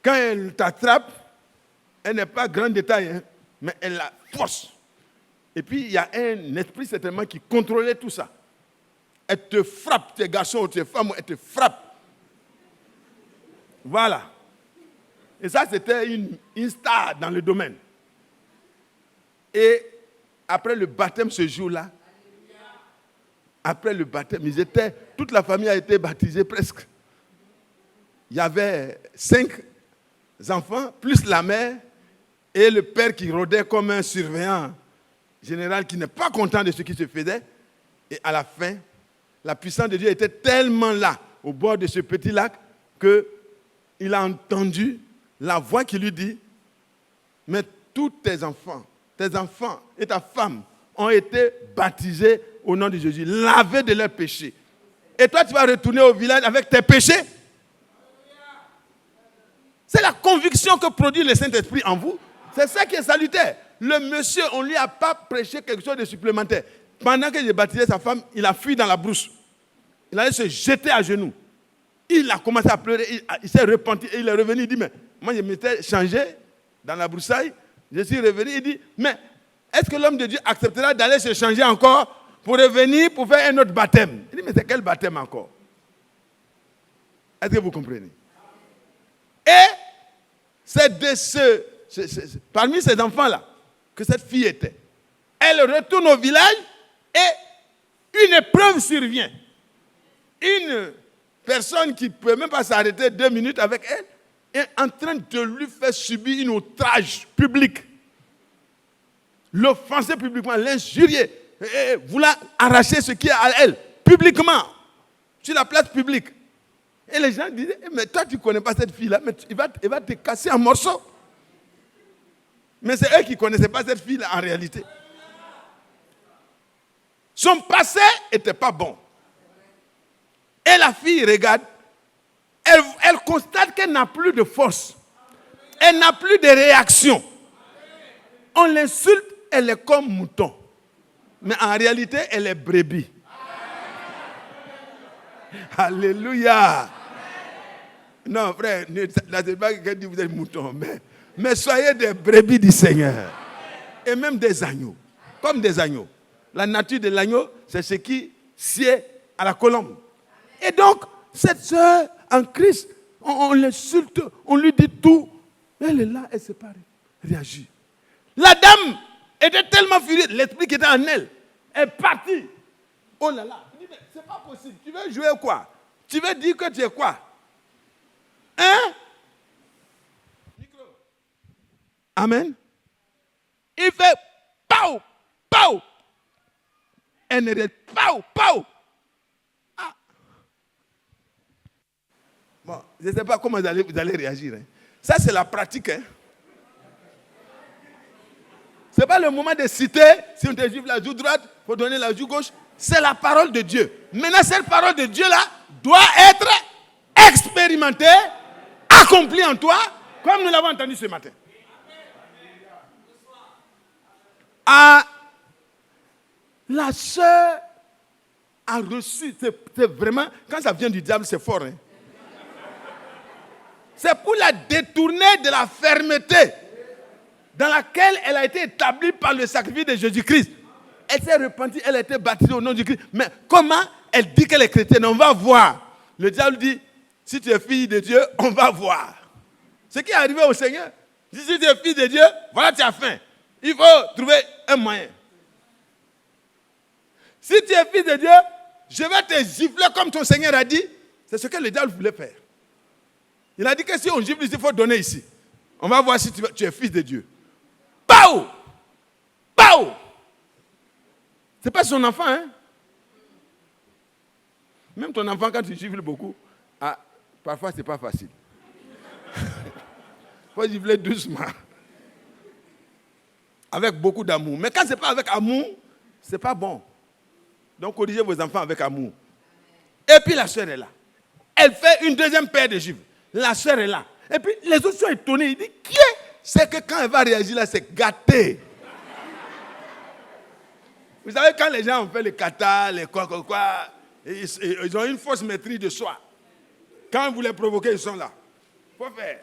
Quand elle t'attrape, elle n'est pas grand détail, hein, mais elle la force. Et puis, il y a un esprit certainement qui contrôlait tout ça. Elle te frappe, tes garçons ou tes femmes, elle te frappe. Voilà. Et ça, c'était une star dans le domaine. Et après le baptême ce jour-là, après le baptême, toute la famille a été baptisée presque. Il y avait 5 enfants, plus la mère, et le père qui rôdait comme un surveillant général qui n'est pas content de ce qui se faisait. Et à la fin, la puissance de Dieu était tellement là, au bord de ce petit lac, qu'il a entendu la voix qui lui dit, mais tous tes enfants et ta femme ont été baptisés au nom de Jésus, lavés de leurs péchés. Et toi, tu vas retourner au village avec tes péchés? C'est la conviction que produit le Saint-Esprit en vous. C'est ça qui est salutaire. Le monsieur, on ne lui a pas prêché quelque chose de supplémentaire. Pendant que j'ai baptisé sa femme, il a fui dans la brousse. Il allait se jeter à genoux. Il a commencé à pleurer, il s'est repenti et il est revenu. Il dit, mais moi je m'étais changé dans la broussaille. Je suis revenu, il dit, mais est-ce que l'homme de Dieu acceptera d'aller se changer encore pour revenir pour faire un autre baptême? Il dit, mais c'est quel baptême encore? Est-ce que vous comprenez? Et c'est parmi ces enfants-là que cette fille était. Elle retourne au village et une épreuve survient. Une personne qui ne peut même pas s'arrêter 2 minutes avec elle est en train de lui faire subir une outrage publique. L'offenser publiquement, l'injurier, vouloir arracher ce qui est à elle, publiquement, sur la place publique. Et les gens disaient, mais toi tu ne connais pas cette fille-là, mais il va te casser en morceaux. Mais c'est eux qui ne connaissaient pas cette fille-là en réalité. Son passé n'était pas bon. Et la fille regarde, elle constate qu'elle n'a plus de force. Elle n'a plus de réaction. On l'insulte, elle est comme mouton. Mais en réalité, elle est brebis. Alléluia. Non, frère, ne c'est pas quelqu'un dit vous êtes mouton, mais soyez des brebis du Seigneur. Et même des agneaux. Comme des agneaux. La nature de l'agneau, c'est ce qui sied à la colombe. Et donc, cette sœur en Christ, on l'insulte, on lui dit tout. Elle est là, elle ne sait pas réagir. La dame était tellement furieuse, l'esprit qui était en elle est parti. Oh là là, il dit, mais c'est pas possible. Tu veux jouer quoi? Tu veux dire que tu es quoi? Hein? Micro. Amen. Il fait pau, pau. Elle ne reste pau, pau. Ah. Bon, je ne sais pas comment vous allez réagir. Hein. Ça, c'est la pratique. Hein. Ce n'est pas le moment de citer, si on te juge la joue droite, il faut donner la joue gauche. C'est la parole de Dieu. Maintenant, cette parole de Dieu-là doit être expérimentée, accomplie en toi, comme nous l'avons entendu ce matin. Ah, la sœur a reçu, c'est vraiment, quand ça vient du diable, c'est fort. Hein? C'est pour la détourner de la fermeté dans laquelle elle a été établie par le sacrifice de Jésus-Christ. Elle s'est repentie, elle a été baptisée au nom de Christ. Mais comment elle dit qu'elle est chrétienne? On va voir. Le diable dit, si tu es fille de Dieu, on va voir. Ce qui est arrivé au Seigneur. Si tu es fille de Dieu, voilà, tu as faim. Il faut trouver un moyen. Si tu es fils de Dieu, je vais te gifler comme ton Seigneur a dit. C'est ce que le diable voulait faire. Il a dit que si on gifle ici, il faut donner ici. On va voir si tu es fils de Dieu. Pau! Pau! Ce n'est pas son enfant, hein? Même ton enfant, quand tu gifles beaucoup, parfois, ce n'est pas facile. Il faut gifler doucement. Avec beaucoup d'amour. Mais quand ce n'est pas avec amour, ce n'est pas bon. Donc, corrigez vos enfants avec amour. Et puis, la sœur est là. Elle fait une deuxième paire de gifles. La sœur est là. Et puis, les autres sont étonnés. Ils disent, qui est? C'est que quand elle va réagir là, c'est gâté. Vous savez, quand les gens ont fait les katas, les quoi, ils ont une fausse maîtrise de soi. Quand vous les provoquez, ils sont là. Il faut faire.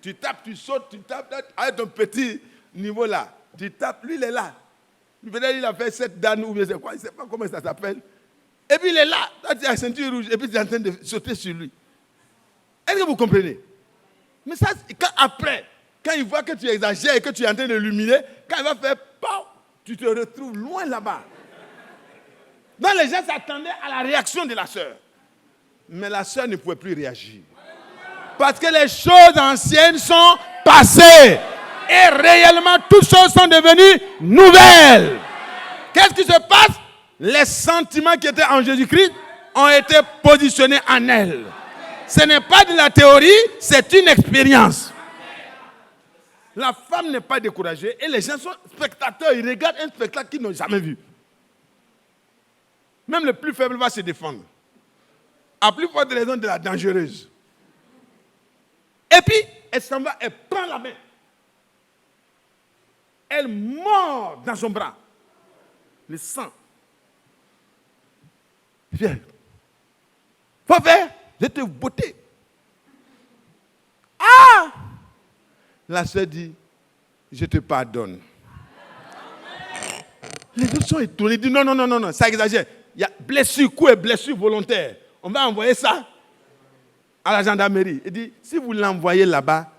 Tu tapes, tu sautes, tu tapes, avec ton petit niveau là. Tu tapes, lui il est là. Peut-être il a fait 7 dan ou bien c'est quoi, il ne sait pas comment ça s'appelle. Et puis il est là, toi tu as la ceinture rouge, et puis tu es en train de sauter sur lui. Est-ce que vous comprenez? Mais ça, après, quand il voit que tu exagères et que tu es en train de l'humilier, quand il va faire PAU, tu te retrouves loin là-bas. Donc les gens s'attendaient à la réaction de la sœur. Mais la sœur ne pouvait plus réagir. Parce que les choses anciennes sont passées. Et réellement, toutes choses sont devenues nouvelles. Qu'est-ce qui se passe? Les sentiments qui étaient en Jésus-Christ ont été positionnés en elle. Ce n'est pas de la théorie, c'est une expérience. La femme n'est pas découragée et les gens sont spectateurs. Ils regardent un spectacle qu'ils n'ont jamais vu. Même le plus faible va se défendre. À plus forte raison de la dangereuse. Et puis, elle s'en va, elle prend la main. Elle mord dans son bras. Le sang. Viens. Faut faire. Je te botter. Ah! La sœur dit, je te pardonne. Les autres sont étonnés. Ils disent, non, ça exagère. Il y a blessure, coup et blessure volontaire. On va envoyer ça à la gendarmerie. Il dit, si vous l'envoyez là-bas,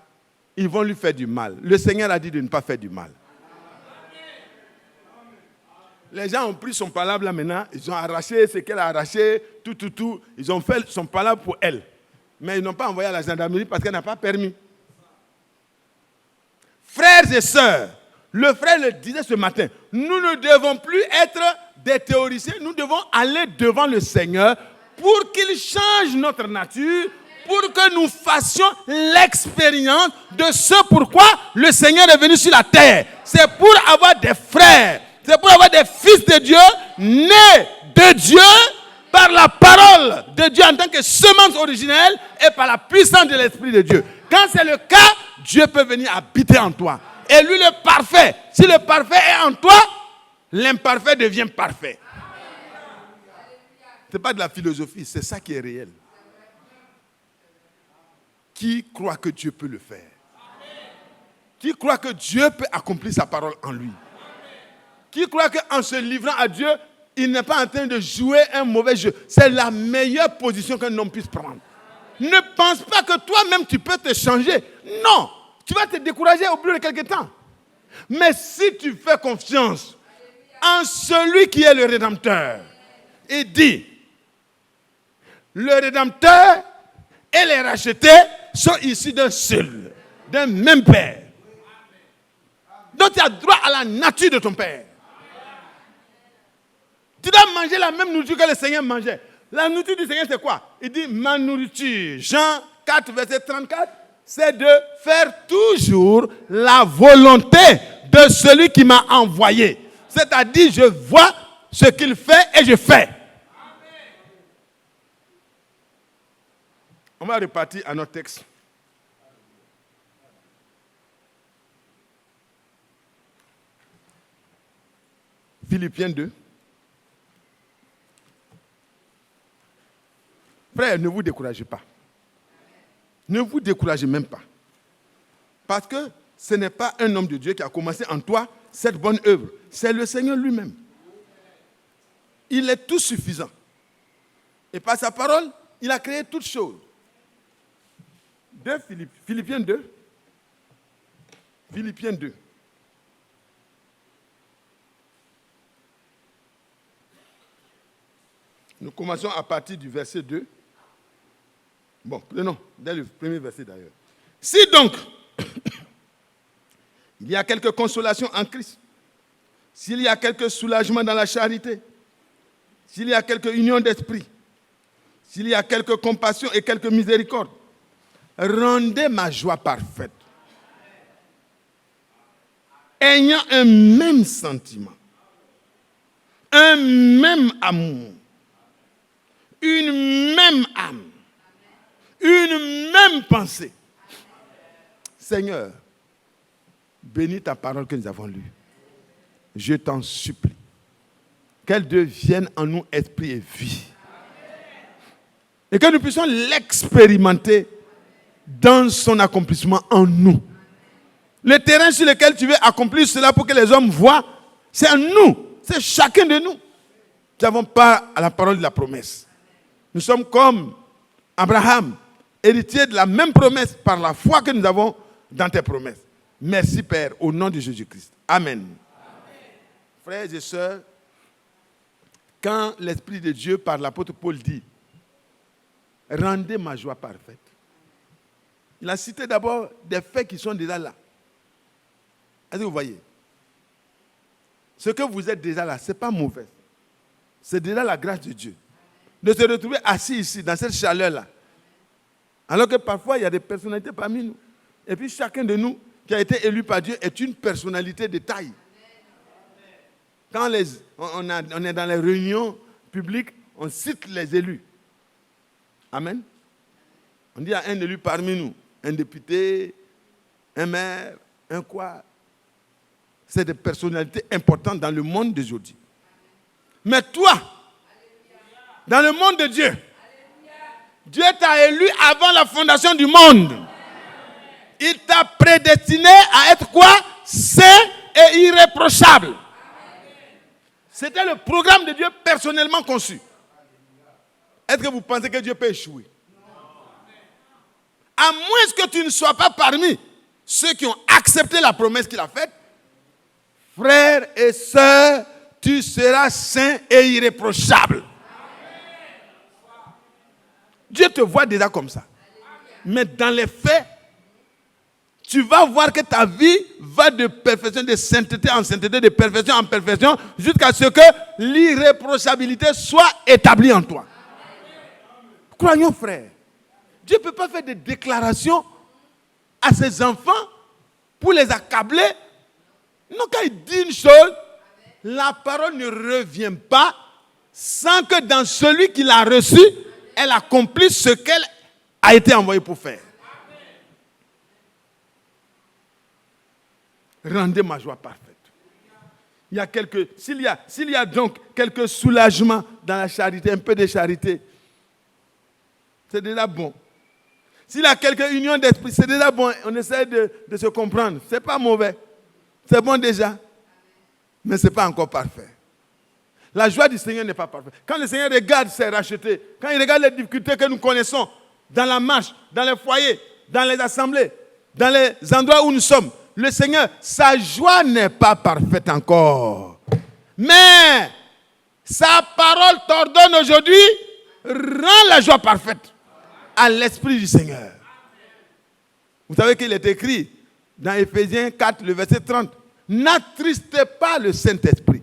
ils vont lui faire du mal. Le Seigneur a dit de ne pas faire du mal. Les gens ont pris son palabre là maintenant, ils ont arraché ce qu'elle a arraché, tout. Ils ont fait son palabre pour elle. Mais ils n'ont pas envoyé à la gendarmerie parce qu'elle n'a pas permis. Frères et sœurs, le frère le disait ce matin, nous ne devons plus être des théoriciens, nous devons aller devant le Seigneur pour qu'il change notre nature, pour que nous fassions l'expérience de ce pourquoi le Seigneur est venu sur la terre. C'est pour avoir des frères. C'est pour avoir des fils de Dieu, nés de Dieu, par la parole de Dieu en tant que semence originelle et par la puissance de l'Esprit de Dieu. Quand c'est le cas, Dieu peut venir habiter en toi. Et lui, le parfait, si le parfait est en toi, l'imparfait devient parfait. Ce n'est pas de la philosophie, c'est ça qui est réel. Qui croit que Dieu peut le faire? Qui croit que Dieu peut accomplir sa parole en lui? Qui croit qu'en se livrant à Dieu, il n'est pas en train de jouer un mauvais jeu? C'est la meilleure position qu'un homme puisse prendre. Ne pense pas que toi-même tu peux te changer. Non, tu vas te décourager au bout de quelque temps. Mais si tu fais confiance en celui qui est le Rédempteur, il dit, le Rédempteur et les rachetés sont issus d'un seul, d'un même Père. Donc tu as droit à la nature de ton Père. Tu dois manger la même nourriture que le Seigneur mangeait. La nourriture du Seigneur, c'est quoi? Il dit, ma nourriture, Jean 4, verset 34, c'est de faire toujours la volonté de celui qui m'a envoyé. C'est-à-dire, je vois ce qu'il fait et je fais. On va repartir à notre texte. Philippiens 2. Frère, ne vous découragez pas. Ne vous découragez même pas. Parce que ce n'est pas un homme de Dieu qui a commencé en toi cette bonne œuvre. C'est le Seigneur lui-même. Il est tout suffisant. Et par sa parole, il a créé toutes choses. Philippiens 2. Philippiens 2. Nous commençons à partir du verset 2. Bon, prenons dès le premier verset d'ailleurs. Si donc, il y a quelque consolation en Christ, s'il y a quelque soulagement dans la charité, s'il y a quelque union d'esprit, s'il y a quelque compassion et quelque miséricorde, rendez ma joie parfaite, ayant un même sentiment, un même amour, une même âme, une même pensée. Seigneur, bénis ta parole que nous avons lue. Je t'en supplie. Qu'elle devienne en nous esprit et vie. Et que nous puissions l'expérimenter dans son accomplissement en nous. Le terrain sur lequel tu veux accomplir cela pour que les hommes voient, c'est en nous. C'est chacun de nous. Nous n'avons pas à la parole de la promesse. Nous sommes comme Abraham, héritier de la même promesse par la foi que nous avons dans tes promesses. Merci Père, au nom de Jésus-Christ. Amen. Amen. Frères et sœurs, quand l'Esprit de Dieu par l'apôtre Paul dit « Rendez ma joie parfaite », il a cité d'abord des faits qui sont déjà là. Est-ce que vous voyez? Ce que vous êtes déjà là, ce n'est pas mauvais. C'est déjà la grâce de Dieu. De se retrouver assis ici, dans cette chaleur-là. Alors que parfois, il y a des personnalités parmi nous. Et puis chacun de nous qui a été élu par Dieu est une personnalité de taille. Quand on est dans les réunions publiques, on cite les élus. Amen. On dit à un élu parmi nous, un député, un maire, un quoi. C'est des personnalités importantes dans le monde d'aujourd'hui. Mais toi, dans le monde de Dieu, Dieu t'a élu avant la fondation du monde. Il t'a prédestiné à être quoi? Saint et irréprochable. C'était le programme de Dieu personnellement conçu. Est-ce que vous pensez que Dieu peut échouer? À moins que tu ne sois pas parmi ceux qui ont accepté la promesse qu'il a faite, frères et sœurs, tu seras saint et irréprochable. Dieu te voit déjà comme ça. Mais dans les faits, tu vas voir que ta vie va de perfection, de sainteté en sainteté, de perfection en perfection, jusqu'à ce que l'irréprochabilité soit établie en toi. Croyons, frère. Dieu ne peut pas faire des déclarations à ses enfants pour les accabler. Non, quand il dit une chose, la parole ne revient pas sans que dans celui qui l'a reçu, elle accomplisse ce qu'elle a été envoyée pour faire. Rendez ma joie parfaite. S'il y a donc quelques soulagements dans la charité, un peu de charité, c'est déjà bon. S'il y a quelques unions d'esprit, c'est déjà bon. On essaie de se comprendre. Ce n'est pas mauvais. C'est bon déjà. Mais ce n'est pas encore parfait. La joie du Seigneur n'est pas parfaite. Quand le Seigneur regarde ses rachetés, quand il regarde les difficultés que nous connaissons dans la marche, dans les foyers, dans les assemblées, dans les endroits où nous sommes, le Seigneur, sa joie n'est pas parfaite encore. Mais sa parole t'ordonne aujourd'hui, rends la joie parfaite à l'Esprit du Seigneur. Vous savez qu'il est écrit dans Éphésiens 4, le verset 30, n'attristez pas le Saint-Esprit,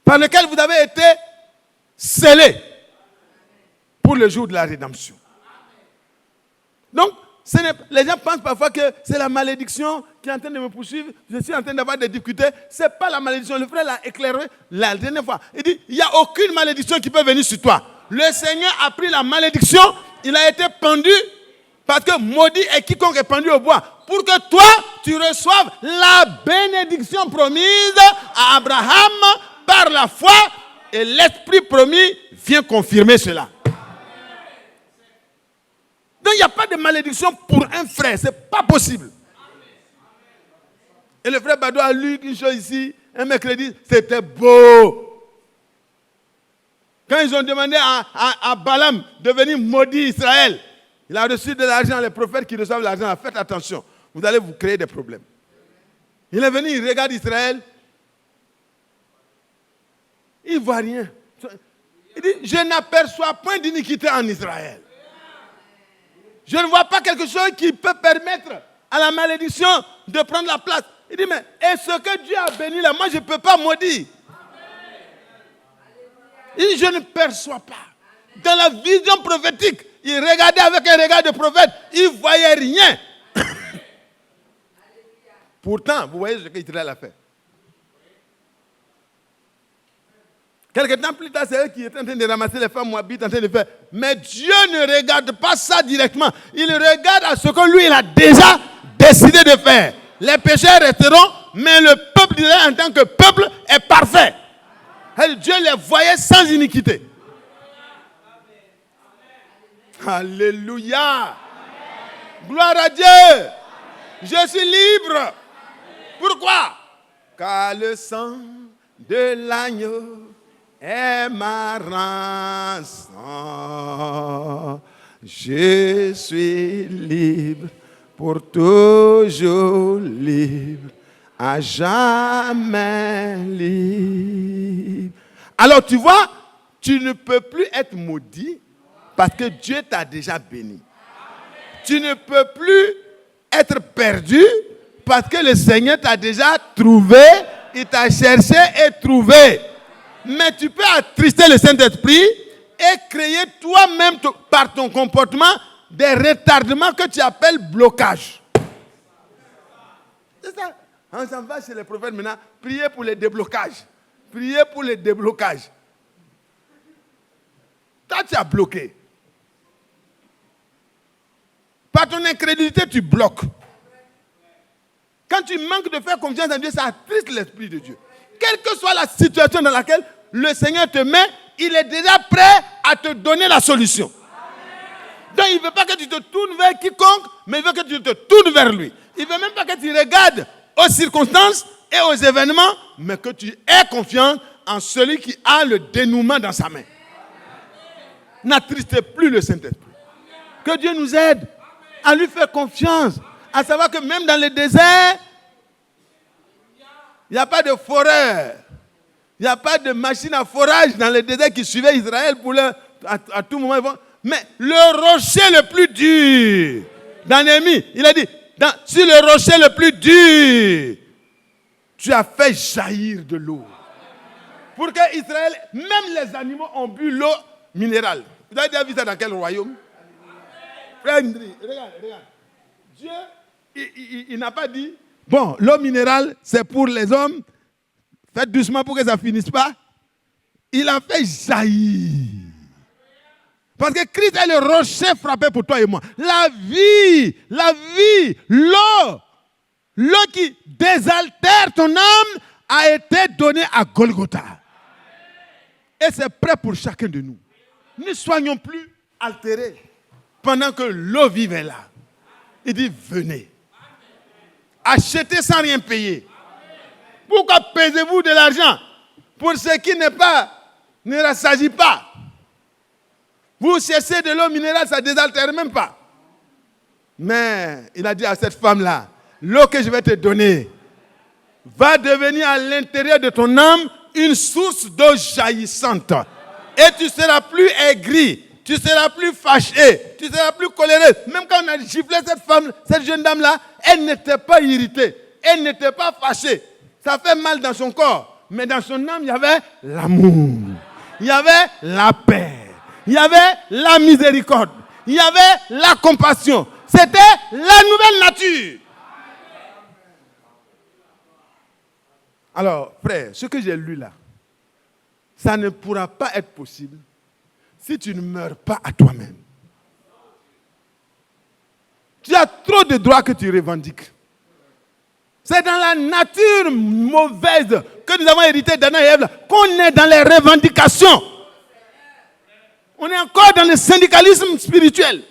par lequel vous avez été scellés pour le jour de la rédemption. Donc, Les gens pensent parfois que c'est la malédiction qui est en train de me poursuivre. Je suis en train d'avoir des difficultés. Ce n'est pas la malédiction. Le frère l'a éclairé la dernière fois. Il dit, il n'y a aucune malédiction qui peut venir sur toi. Le Seigneur a pris la malédiction. Il a été pendu parce que maudit est quiconque est pendu au bois. Pour que toi, tu reçoives la bénédiction promise à Abraham par la foi. Et l'Esprit promis vient confirmer cela. Donc il n'y a pas de malédiction pour un frère, ce n'est pas possible. Et le frère Bado a lu une chose ici, un mercredi, c'était beau. Quand ils ont demandé à Balaam de venir maudire Israël, il a reçu de l'argent, les prophètes qui reçoivent l'argent, faites attention, vous allez vous créer des problèmes. Il est venu, il regarde Israël, il ne voit rien. Il dit, je n'aperçois point d'iniquité en Israël. Je ne vois pas quelque chose qui peut permettre à la malédiction de prendre la place. Il dit, mais est-ce que Dieu a béni là? Moi, je ne peux pas maudire. Il dit, je ne perçois pas. Dans la vision prophétique, il regardait avec un regard de prophète, il ne voyait rien. Pourtant, vous voyez ce qu'Israël a fait. Quelque temps plus tard, c'est eux qui étaient en train de ramasser les femmes moabites, en train de faire. Mais Dieu ne regarde pas ça directement. Il regarde à ce que lui, il a déjà décidé de faire. Les pécheurs resteront, mais le peuple d'Israël en tant que peuple est parfait. Et Dieu les voyait sans iniquité. Alléluia. Gloire à Dieu. Je suis libre. Pourquoi? Car le sang de l'agneau est ma rançon. Je suis libre, pour toujours libre, à jamais libre. Alors tu vois, tu ne peux plus être maudit parce que Dieu t'a déjà béni. Tu ne peux plus être perdu parce que le Seigneur t'a déjà trouvé, il t'a cherché et trouvé. Mais tu peux attrister le Saint-Esprit et créer toi-même, par ton comportement, des retardements que tu appelles blocage. C'est ça. On s'en va chez les prophètes maintenant, prier pour les déblocages. Prier pour les déblocages. Toi, tu as bloqué. Par ton incrédulité, tu bloques. Quand tu manques de faire confiance en Dieu, ça attriste l'Esprit de Dieu. Quelle que soit la situation dans laquelle le Seigneur te met, il est déjà prêt à te donner la solution. Donc il ne veut pas que tu te tournes vers quiconque, mais il veut que tu te tournes vers lui. Il ne veut même pas que tu regardes aux circonstances et aux événements, mais que tu aies confiance en celui qui a le dénouement dans sa main. N'attristez plus le Saint-Esprit. Que Dieu nous aide à lui faire confiance, à savoir que même dans le désert, il n'y a pas de foreur. Il n'y a pas de machine à forage dans le désert qui suivait Israël pour à tout moment. Mais le rocher le plus dur, dans Néhémie, il a dit, sur le rocher le plus dur, tu as fait jaillir de l'eau. Pour que Israël, même les animaux ont bu l'eau minérale. Vous avez déjà vu ça dans quel royaume? Frère Ndri, regarde. Dieu, il n'a pas dit, bon, l'eau minérale, c'est pour les hommes. Faites doucement pour que ça ne finisse pas. Il a fait jaillir. Parce que Christ est le rocher frappé pour toi et moi. La vie, l'eau qui désaltère ton âme a été donnée à Golgotha. Et c'est prêt pour chacun de nous. Ne soyons plus altérés pendant que l'eau vive est là. Il dit, venez. Achetez sans rien payer. Pourquoi payez-vous de l'argent pour ce qui ne rassagit pas? Vous cherchez de l'eau minérale, ça ne désaltère même pas. Mais il a dit à cette femme-là, l'eau que je vais te donner va devenir à l'intérieur de ton âme une source d'eau jaillissante. Et tu ne seras plus aigri, tu ne seras plus fâché, tu ne seras plus coléreux. Même quand on a giflé cette femme, cette jeune dame-là, elle n'était pas irritée, elle n'était pas fâchée. Ça fait mal dans son corps, mais dans son âme, il y avait l'amour, il y avait la paix, il y avait la miséricorde, il y avait la compassion. C'était la nouvelle nature. Alors, frère, ce que j'ai lu là, ça ne pourra pas être possible si tu ne meurs pas à toi-même. Tu as trop de droits que tu revendiques. C'est dans la nature mauvaise que nous avons hérité d'Adam et Ève qu'on est dans les revendications. On est encore dans le syndicalisme spirituel.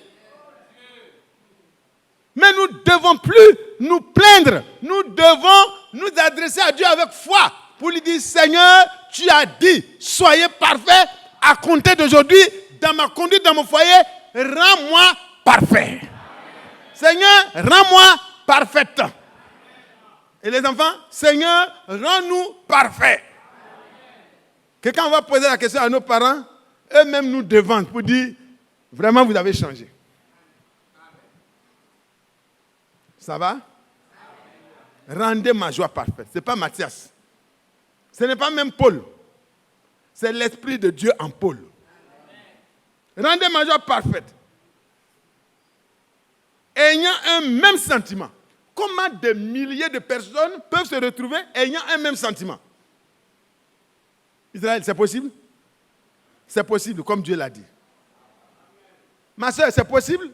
Mais nous ne devons plus nous plaindre. Nous devons nous adresser à Dieu avec foi pour lui dire, Seigneur, tu as dit, soyez parfaits à compter d'aujourd'hui, dans ma conduite, dans mon foyer, rends-moi parfait. Seigneur, rends-moi parfaite. Et les enfants, Seigneur, rends-nous parfaits. Que quand on va poser la question à nos parents, eux-mêmes nous devant pour dire, vraiment vous avez changé. Ça va? Rendez ma joie parfaite. Ce n'est pas Matthias. Ce n'est pas même Paul. C'est l'Esprit de Dieu en Paul. Rendez ma joie parfaite. Ayant un même sentiment. Comment des milliers de personnes peuvent se retrouver ayant un même sentiment? Israël, c'est possible? C'est possible, comme Dieu l'a dit. Ma soeur, c'est possible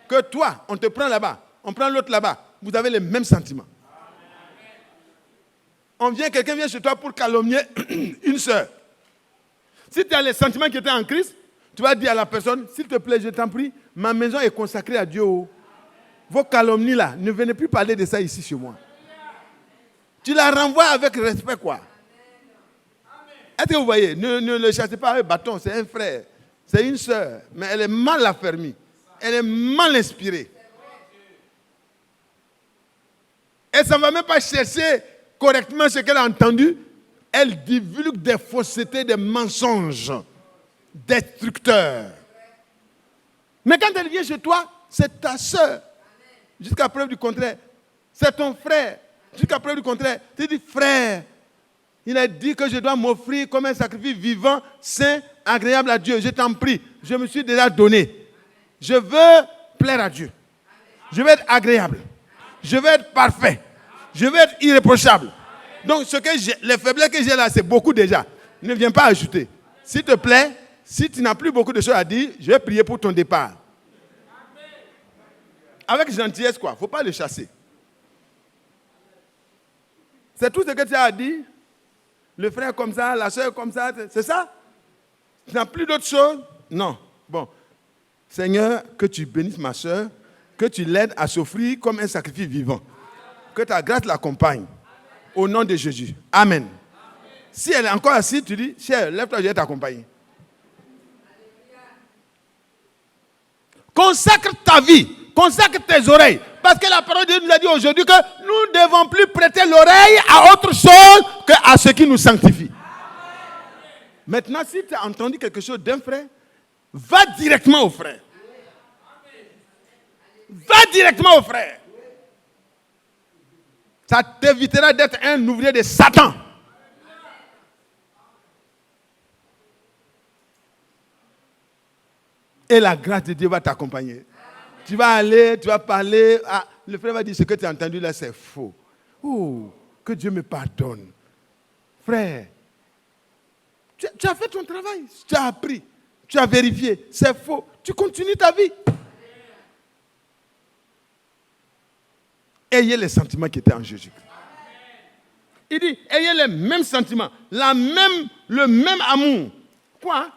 que toi, on te prend là-bas, on prend l'autre là-bas, vous avez les mêmes sentiments. Quelqu'un vient chez toi pour calomnier une soeur. Si tu as les sentiments qui étaient en Christ, tu vas dire à la personne, s'il te plaît, je t'en prie, ma maison est consacrée à Dieu. Vos calomnies là, ne venez plus parler de ça ici chez moi. Tu la renvoies avec respect, quoi. Est-ce que vous voyez, ne le chassez pas avec bâton, c'est un frère, c'est une soeur, mais elle est mal affermie, elle est mal inspirée. Elle ne va même pas chercher correctement ce qu'elle a entendu. Elle divulgue des faussetés, des mensonges destructeurs. Mais quand elle vient chez toi, c'est ta soeur. Jusqu'à preuve du contraire. C'est ton frère. Jusqu'à preuve du contraire. Tu dis, frère, il a dit que je dois m'offrir comme un sacrifice vivant, saint, agréable à Dieu. Je t'en prie. Je me suis déjà donné. Je veux plaire à Dieu. Je veux être agréable. Je veux être parfait. Je veux être irréprochable. Donc, les faiblesses que j'ai là, c'est beaucoup déjà. Ne viens pas ajouter. S'il te plaît, si tu n'as plus beaucoup de choses à dire, je vais prier pour ton départ. Avec gentillesse, quoi. Il ne faut pas le chasser. C'est tout ce que tu as à dire. Le frère comme ça, la soeur comme ça, c'est ça? Tu n'as plus d'autres choses? Non. Bon. Seigneur, que tu bénisses ma soeur, que tu l'aides à s'offrir comme un sacrifice vivant. Que ta grâce l'accompagne. Au nom de Jésus. Amen. Si elle est encore assise, tu dis, chère, lève-toi, je vais t'accompagner. Consacre ta vie. Consacre tes oreilles. Parce que la parole de Dieu nous a dit aujourd'hui que nous ne devons plus prêter l'oreille à autre chose qu'à ce qui nous sanctifie. Maintenant, si tu as entendu quelque chose d'un frère, va directement au frère. Va directement au frère. Ça t'évitera d'être un ouvrier de Satan. Et la grâce de Dieu va t'accompagner. Tu vas aller, tu vas parler. Ah, le frère va dire, ce que tu as entendu là, c'est faux. Oh, que Dieu me pardonne. Frère, tu as fait ton travail. Tu as appris. Tu as vérifié. C'est faux. Tu continues ta vie. Ayez les sentiments qui étaient en Jésus. Il dit, ayez les mêmes sentiments. Le même amour. Quoi?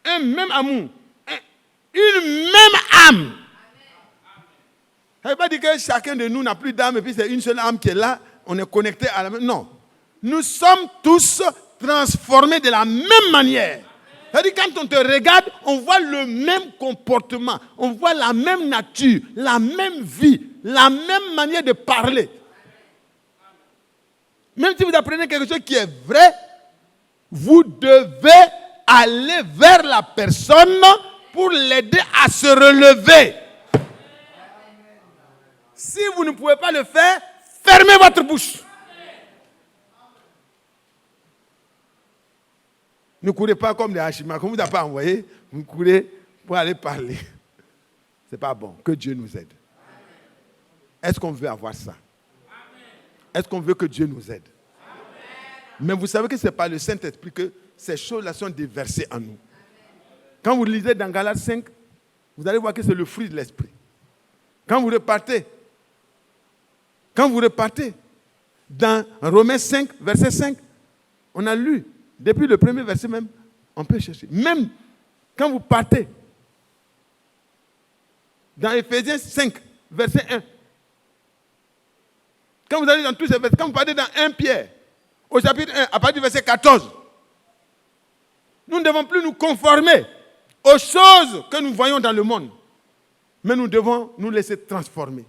Un même amour. Une même âme. Ça ne veut pas dire que chacun de nous n'a plus d'âme et puis c'est une seule âme qui est là, on est connecté à la même. Non. Nous sommes tous transformés de la même manière. C'est-à-dire quand on te regarde, on voit le même comportement, on voit la même nature, la même vie, la même manière de parler. Même si vous apprenez quelque chose qui est vrai, vous devez aller vers la personne pour l'aider à se relever. Si vous ne pouvez pas le faire, fermez votre bouche. Ne courez pas comme des Hashima, comme vous n'avez pas envoyé, vous courez pour aller parler. Ce n'est pas bon. Que Dieu nous aide. Est-ce qu'on veut avoir ça? Est-ce qu'on veut que Dieu nous aide? Mais vous savez que ce n'est pas le Saint-Esprit que ces choses-là sont déversées en nous. Quand vous lisez dans Galates 5, vous allez voir que c'est le fruit de l'Esprit. Quand vous repartez dans Romains 5, verset 5, on a lu, depuis le premier verset même, on peut chercher. Même quand vous partez dans Éphésiens 5, verset 1, quand vous allez dans tous ces versets, quand vous partez dans 1 Pierre, au chapitre 1, à partir du verset 14, nous ne devons plus nous conformer aux choses que nous voyons dans le monde, mais nous devons nous laisser transformer.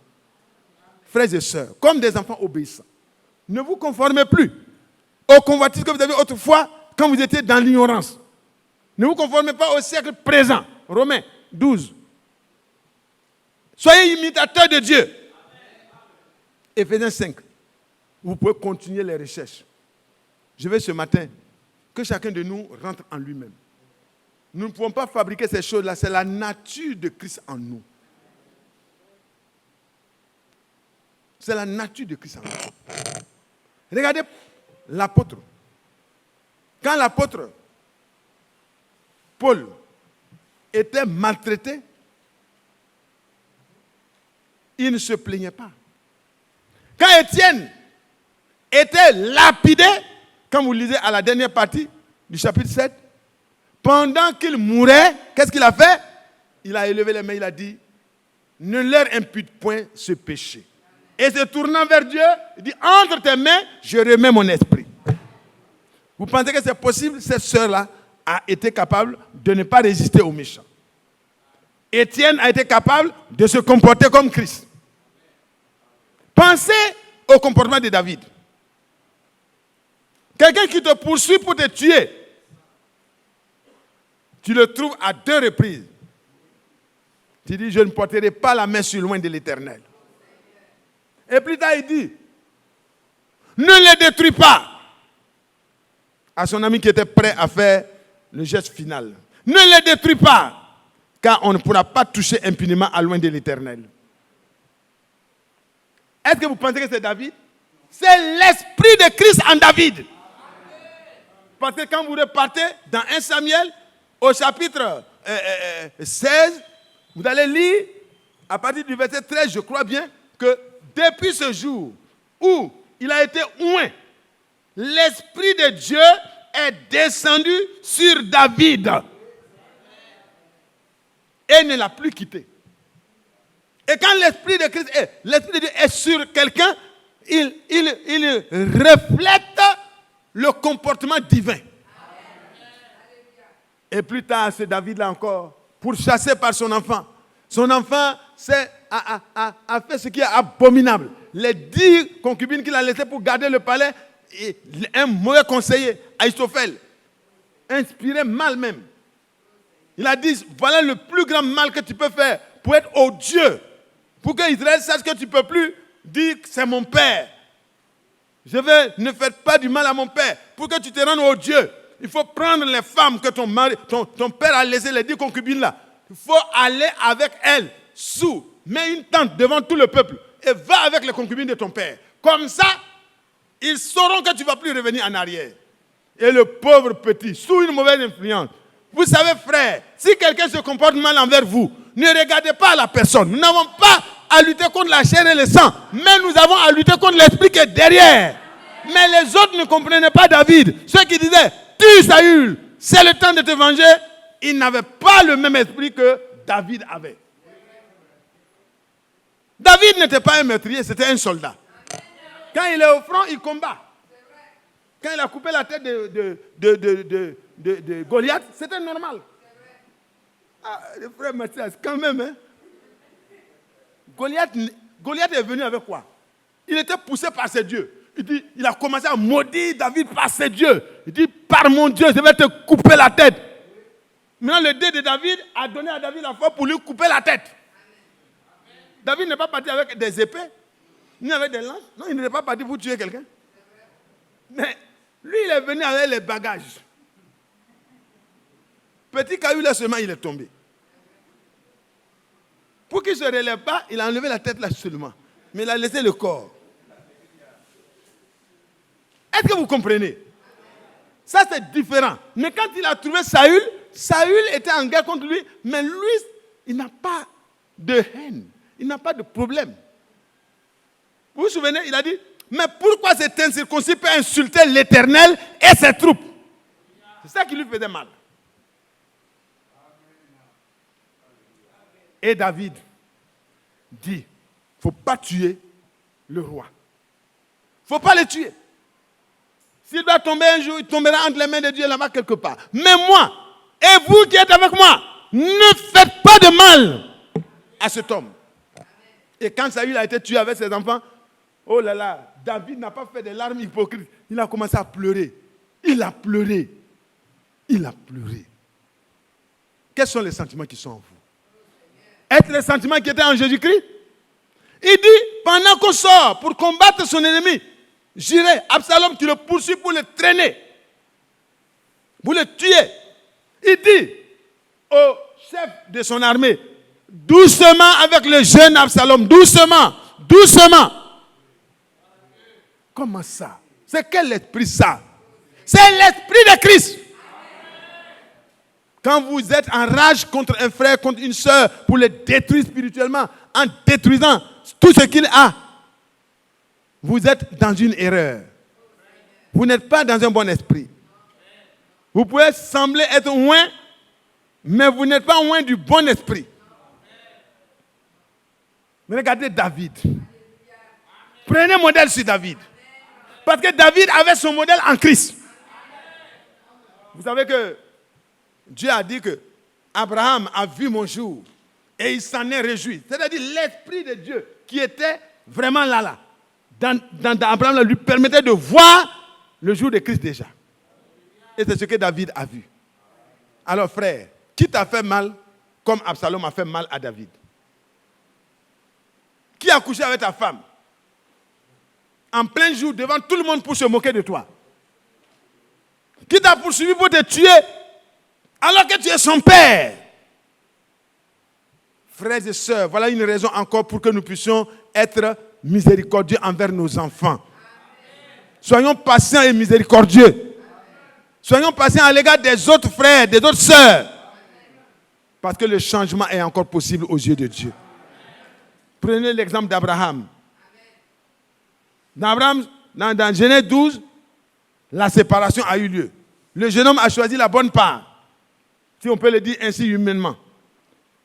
Frères et sœurs, comme des enfants obéissants, ne vous conformez plus aux convoitises que vous avez autrefois quand vous étiez dans l'ignorance. Ne vous conformez pas au siècle présent. Romains 12. Soyez imitateurs de Dieu. Éphésiens 5. Vous pouvez continuer les recherches. Je veux ce matin que chacun de nous rentre en lui-même. Nous ne pouvons pas fabriquer ces choses-là. C'est la nature de Christ en nous. C'est la nature de Christ en nous. Regardez l'apôtre. Quand l'apôtre Paul était maltraité, il ne se plaignait pas. Quand Étienne était lapidé, quand vous lisez à la dernière partie du chapitre 7, pendant qu'il mourait, qu'est-ce qu'il a fait? Il a élevé les mains, il a dit, ne leur impute point ce péché. Et se tournant vers Dieu, il dit, entre tes mains, je remets mon esprit. Vous pensez que c'est possible? Cette sœur-là a été capable de ne pas résister aux méchants. Étienne a été capable de se comporter comme Christ. Pensez au comportement de David. Quelqu'un qui te poursuit pour te tuer, tu le trouves à 2 reprises. Tu dis, je ne porterai pas la main sur loin de l'Éternel. Et plus tard, il dit, ne les détruis pas. À son ami qui était prêt à faire le geste final. Ne les détruis pas, car on ne pourra pas toucher impunément à loin de l'Éternel. Est-ce que vous pensez que c'est David? C'est l'esprit de Christ en David. Parce que quand vous repartez dans 1 Samuel, au chapitre 16, vous allez lire, à partir du verset 13, je crois bien, que depuis ce jour où il a été oint, l'Esprit de Dieu est descendu sur David. Et ne l'a plus quitté. Et quand l'Esprit de Christ l'Esprit de Dieu est sur quelqu'un, il reflète le comportement divin. Et plus tard, c'est David-là encore, pourchassé par son enfant. Son enfant a fait ce qui est abominable. Les 10 concubines qu'il a laissées pour garder le palais, et un mauvais conseiller, Ahitophel, inspiré mal même. Il a dit, voilà le plus grand mal que tu peux faire pour être odieux. Pour que Israël sache que tu ne peux plus dire que c'est mon père. Ne faites pas du mal à mon père. Pour que tu te rendes odieux, il faut prendre les femmes que ton père a laissées, les 10 concubines là. Il faut aller avec elles mets une tente devant tout le peuple et va avec les concubines de ton père. Comme ça, ils sauront que tu ne vas plus revenir en arrière. Et le pauvre petit, sous une mauvaise influence. Vous savez, frère, si quelqu'un se comporte mal envers vous, ne regardez pas la personne. Nous n'avons pas à lutter contre la chair et le sang, mais nous avons à lutter contre l'esprit qui est derrière. Mais les autres ne comprenaient pas David. Ceux qui disaient, tue Saül, c'est le temps de te venger, ils n'avaient pas le même esprit que David avait. David n'était pas un meurtrier, c'était un soldat. Quand il est au front, il combat. Quand il a coupé la tête de Goliath, c'était normal. Ah, le frère Mathias, quand même, hein. Goliath est venu avec quoi? Il était poussé par ses dieux. Il a commencé à maudire David par ses dieux. Il dit, par mon Dieu, je vais te couper la tête. Maintenant, le Dieu de David a donné à David la force pour lui couper la tête. David n'est pas parti avec des épées, ni avec des lances. Non, il n'est pas parti pour tuer quelqu'un. Mais lui, il est venu avec les bagages. Petit caillou là seulement, il est tombé. Pour qu'il ne se relève pas, il a enlevé la tête là seulement. Mais il a laissé le corps. Est-ce que vous comprenez? Ça, c'est différent. Mais quand il a trouvé Saül, Saül était en guerre contre lui, mais lui, il n'a pas de haine. Il n'a pas de problème. Vous vous souvenez, il a dit, mais pourquoi cet incirconcis peut insulter l'Éternel et ses troupes? C'est ça qui lui faisait mal. Et David dit, il ne faut pas tuer le roi. Il ne faut pas le tuer. S'il doit tomber un jour, il tombera entre les mains de Dieu là-bas quelque part. Mais moi, et vous qui êtes avec moi, ne faites pas de mal à cet homme. Et quand Saül a été tué avec ses enfants, oh là là, David n'a pas fait des larmes hypocrites. Il a commencé à pleurer. Il a pleuré. Il a pleuré. Quels sont les sentiments qui sont en vous? Est-ce les sentiments qui étaient en Jésus-Christ? Il dit, pendant qu'on sort pour combattre son ennemi, j'irai, Absalom, tu le poursuis pour le traîner, pour le tuer. Il dit au chef de son armée, doucement avec le jeune Absalom, doucement, doucement. Comment ça? C'est quel esprit ça? C'est l'esprit de Christ. Quand vous êtes en rage contre un frère, contre une soeur, pour le détruire spirituellement, en détruisant tout ce qu'il a, vous êtes dans une erreur. Vous n'êtes pas dans un bon esprit. Vous pouvez sembler être loin, mais vous n'êtes pas loin du bon esprit. Mais regardez David. Prenez modèle sur David. Parce que David avait son modèle en Christ. Vous savez que Dieu a dit que Abraham a vu mon jour et il s'en est réjoui. C'est-à-dire l'esprit de Dieu qui était vraiment là. Dans Abraham lui permettait de voir le jour de Christ déjà. Et c'est ce que David a vu. Alors frère, qui t'a fait mal comme Absalom a fait mal à David? Qui a couché avec ta femme en plein jour devant tout le monde pour se moquer de toi? Qui t'a poursuivi pour te tuer alors que tu es son père? Frères et sœurs, voilà une raison encore pour que nous puissions être miséricordieux envers nos enfants. Soyons patients et miséricordieux. Soyons patients à l'égard des autres frères, des autres sœurs. Parce que le changement est encore possible aux yeux de Dieu. Prenez l'exemple d'Abraham. Dans Genèse 12, la séparation a eu lieu. Le jeune homme a choisi la bonne part, si on peut le dire ainsi humainement.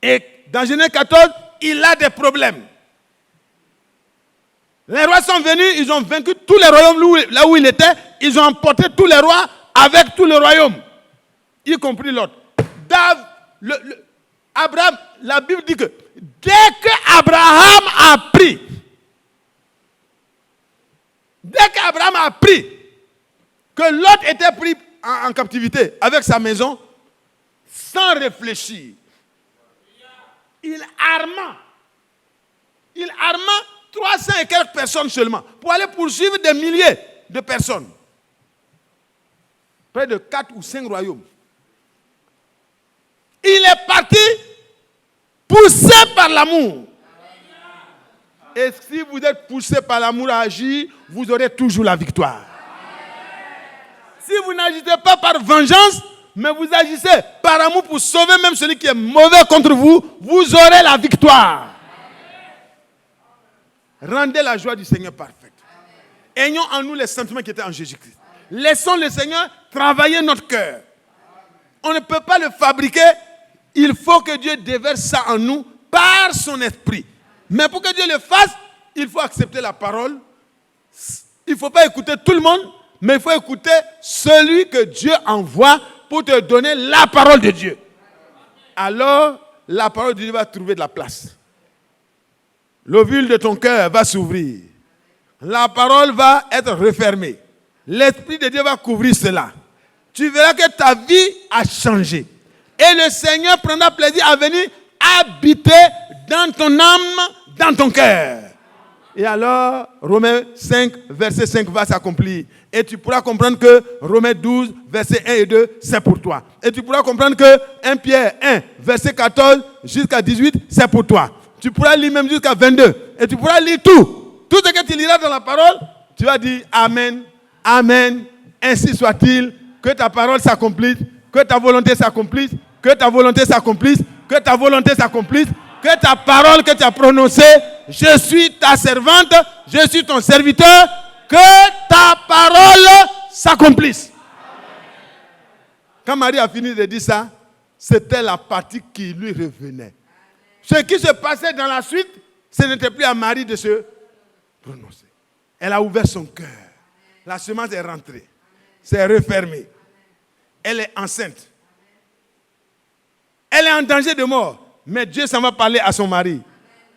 Et dans Genèse 14, il a des problèmes. Les rois sont venus, ils ont vaincu tous les royaumes là où il était. Ils ont emporté tous les rois avec tout le royaume, y compris l'autre. Abraham, la Bible dit que dès qu'Abraham a appris que Lot était pris en captivité avec sa maison, sans réfléchir, il arma 300 et quelques personnes seulement pour aller poursuivre des milliers de personnes. Près de 4 ou 5 royaumes. Il est parti poussé par l'amour. Et si vous êtes poussé par l'amour à agir, vous aurez toujours la victoire. Si vous n'agissez pas par vengeance, mais vous agissez par amour pour sauver même celui qui est mauvais contre vous, vous aurez la victoire. Rendez la joie du Seigneur parfaite. Ayons en nous les sentiments qui étaient en Jésus-Christ. Laissons le Seigneur travailler notre cœur. On ne peut pas le fabriquer. Il faut que Dieu déverse ça en nous par son esprit. Mais pour que Dieu le fasse, il faut accepter la parole. Il ne faut pas écouter tout le monde, mais il faut écouter celui que Dieu envoie pour te donner la parole de Dieu. Alors, la parole de Dieu va trouver de la place. L'ovule de ton cœur va s'ouvrir. La parole va être refermée. L'Esprit de Dieu va couvrir cela. Tu verras que ta vie a changé. Et le Seigneur prendra plaisir à venir habiter dans ton âme, dans ton cœur. Et alors, Romains 5, verset 5 va s'accomplir. Et tu pourras comprendre que Romains 12, verset 1 et 2, c'est pour toi. Et tu pourras comprendre que 1 Pierre 1, verset 14 jusqu'à 18, c'est pour toi. Tu pourras lire même jusqu'à 22. Et tu pourras lire tout. Tout ce que tu liras dans la parole, tu vas dire Amen, Amen, ainsi soit-il, que ta parole s'accomplisse, que ta volonté s'accomplisse, que ta volonté s'accomplisse, que ta volonté s'accomplisse, que ta parole que tu as prononcée, je suis ta servante, je suis ton serviteur, que ta parole s'accomplisse. Quand Marie a fini de dire ça, c'était la partie qui lui revenait. Ce qui se passait dans la suite, ce n'était plus à Marie de se prononcer. Elle a ouvert son cœur. La semence est rentrée. C'est refermé. Elle est enceinte. Elle est en danger de mort. Mais Dieu s'en va parler à son mari.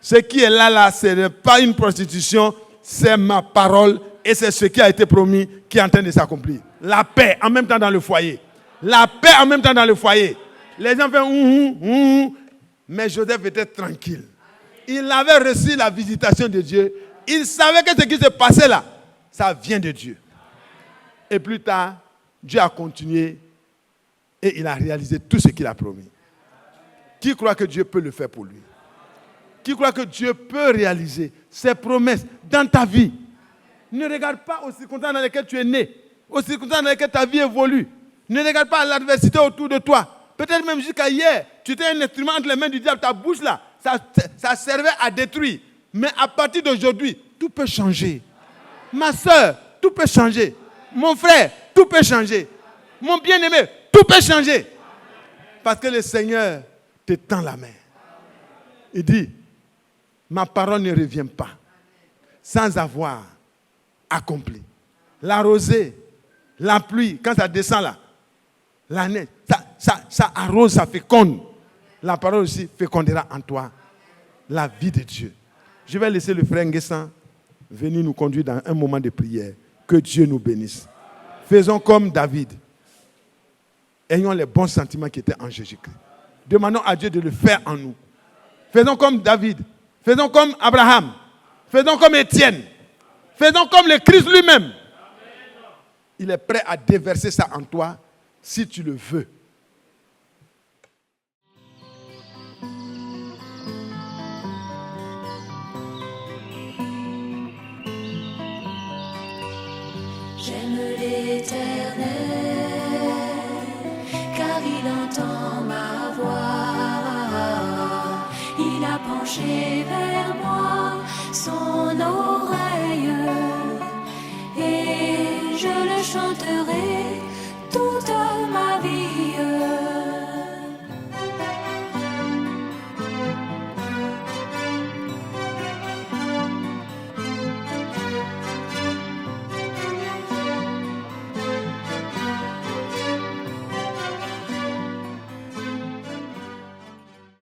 Ce qui est là, ce n'est pas une prostitution, c'est ma parole et c'est ce qui a été promis qui est en train de s'accomplir. La paix en même temps dans le foyer. La paix en même temps dans le foyer. Les gens font mais Joseph était tranquille. Il avait reçu la visitation de Dieu. Il savait que ce qui se passait là, ça vient de Dieu. Et plus tard, Dieu a continué et il a réalisé tout ce qu'il a promis. Qui croit que Dieu peut le faire pour lui? Qui croit que Dieu peut réaliser ses promesses dans ta vie? Ne regarde pas aux circonstances dans lesquelles tu es né, aux circonstances dans lesquelles ta vie évolue. Ne regarde pas l'adversité autour de toi. Peut-être même jusqu'à hier, tu étais un instrument entre les mains du diable, ta bouche là, ça servait à détruire. Mais à partir d'aujourd'hui, tout peut changer. Ma soeur, tout peut changer. Mon frère, tout peut changer. Mon bien-aimé, tout peut changer. Parce que le Seigneur te tend la main. Il dit, ma parole ne revient pas sans avoir accompli. La rosée, la pluie, quand ça descend là, la neige, ça arrose, ça féconde. La parole aussi fécondera en toi la vie de Dieu. Je vais laisser le frère Nguessan venir nous conduire dans un moment de prière. Que Dieu nous bénisse. Faisons comme David. Ayons les bons sentiments qui étaient en Jésus-Christ. Demandons à Dieu de le faire en nous. Faisons comme David. Faisons comme Abraham. Faisons comme Étienne. Faisons comme le Christ lui-même. Il est prêt à déverser ça en toi si tu le veux. J'aime l'Éternel, car il entend ma voix. Il a penché vers moi son oreille, et je le chanterai toute ma vie.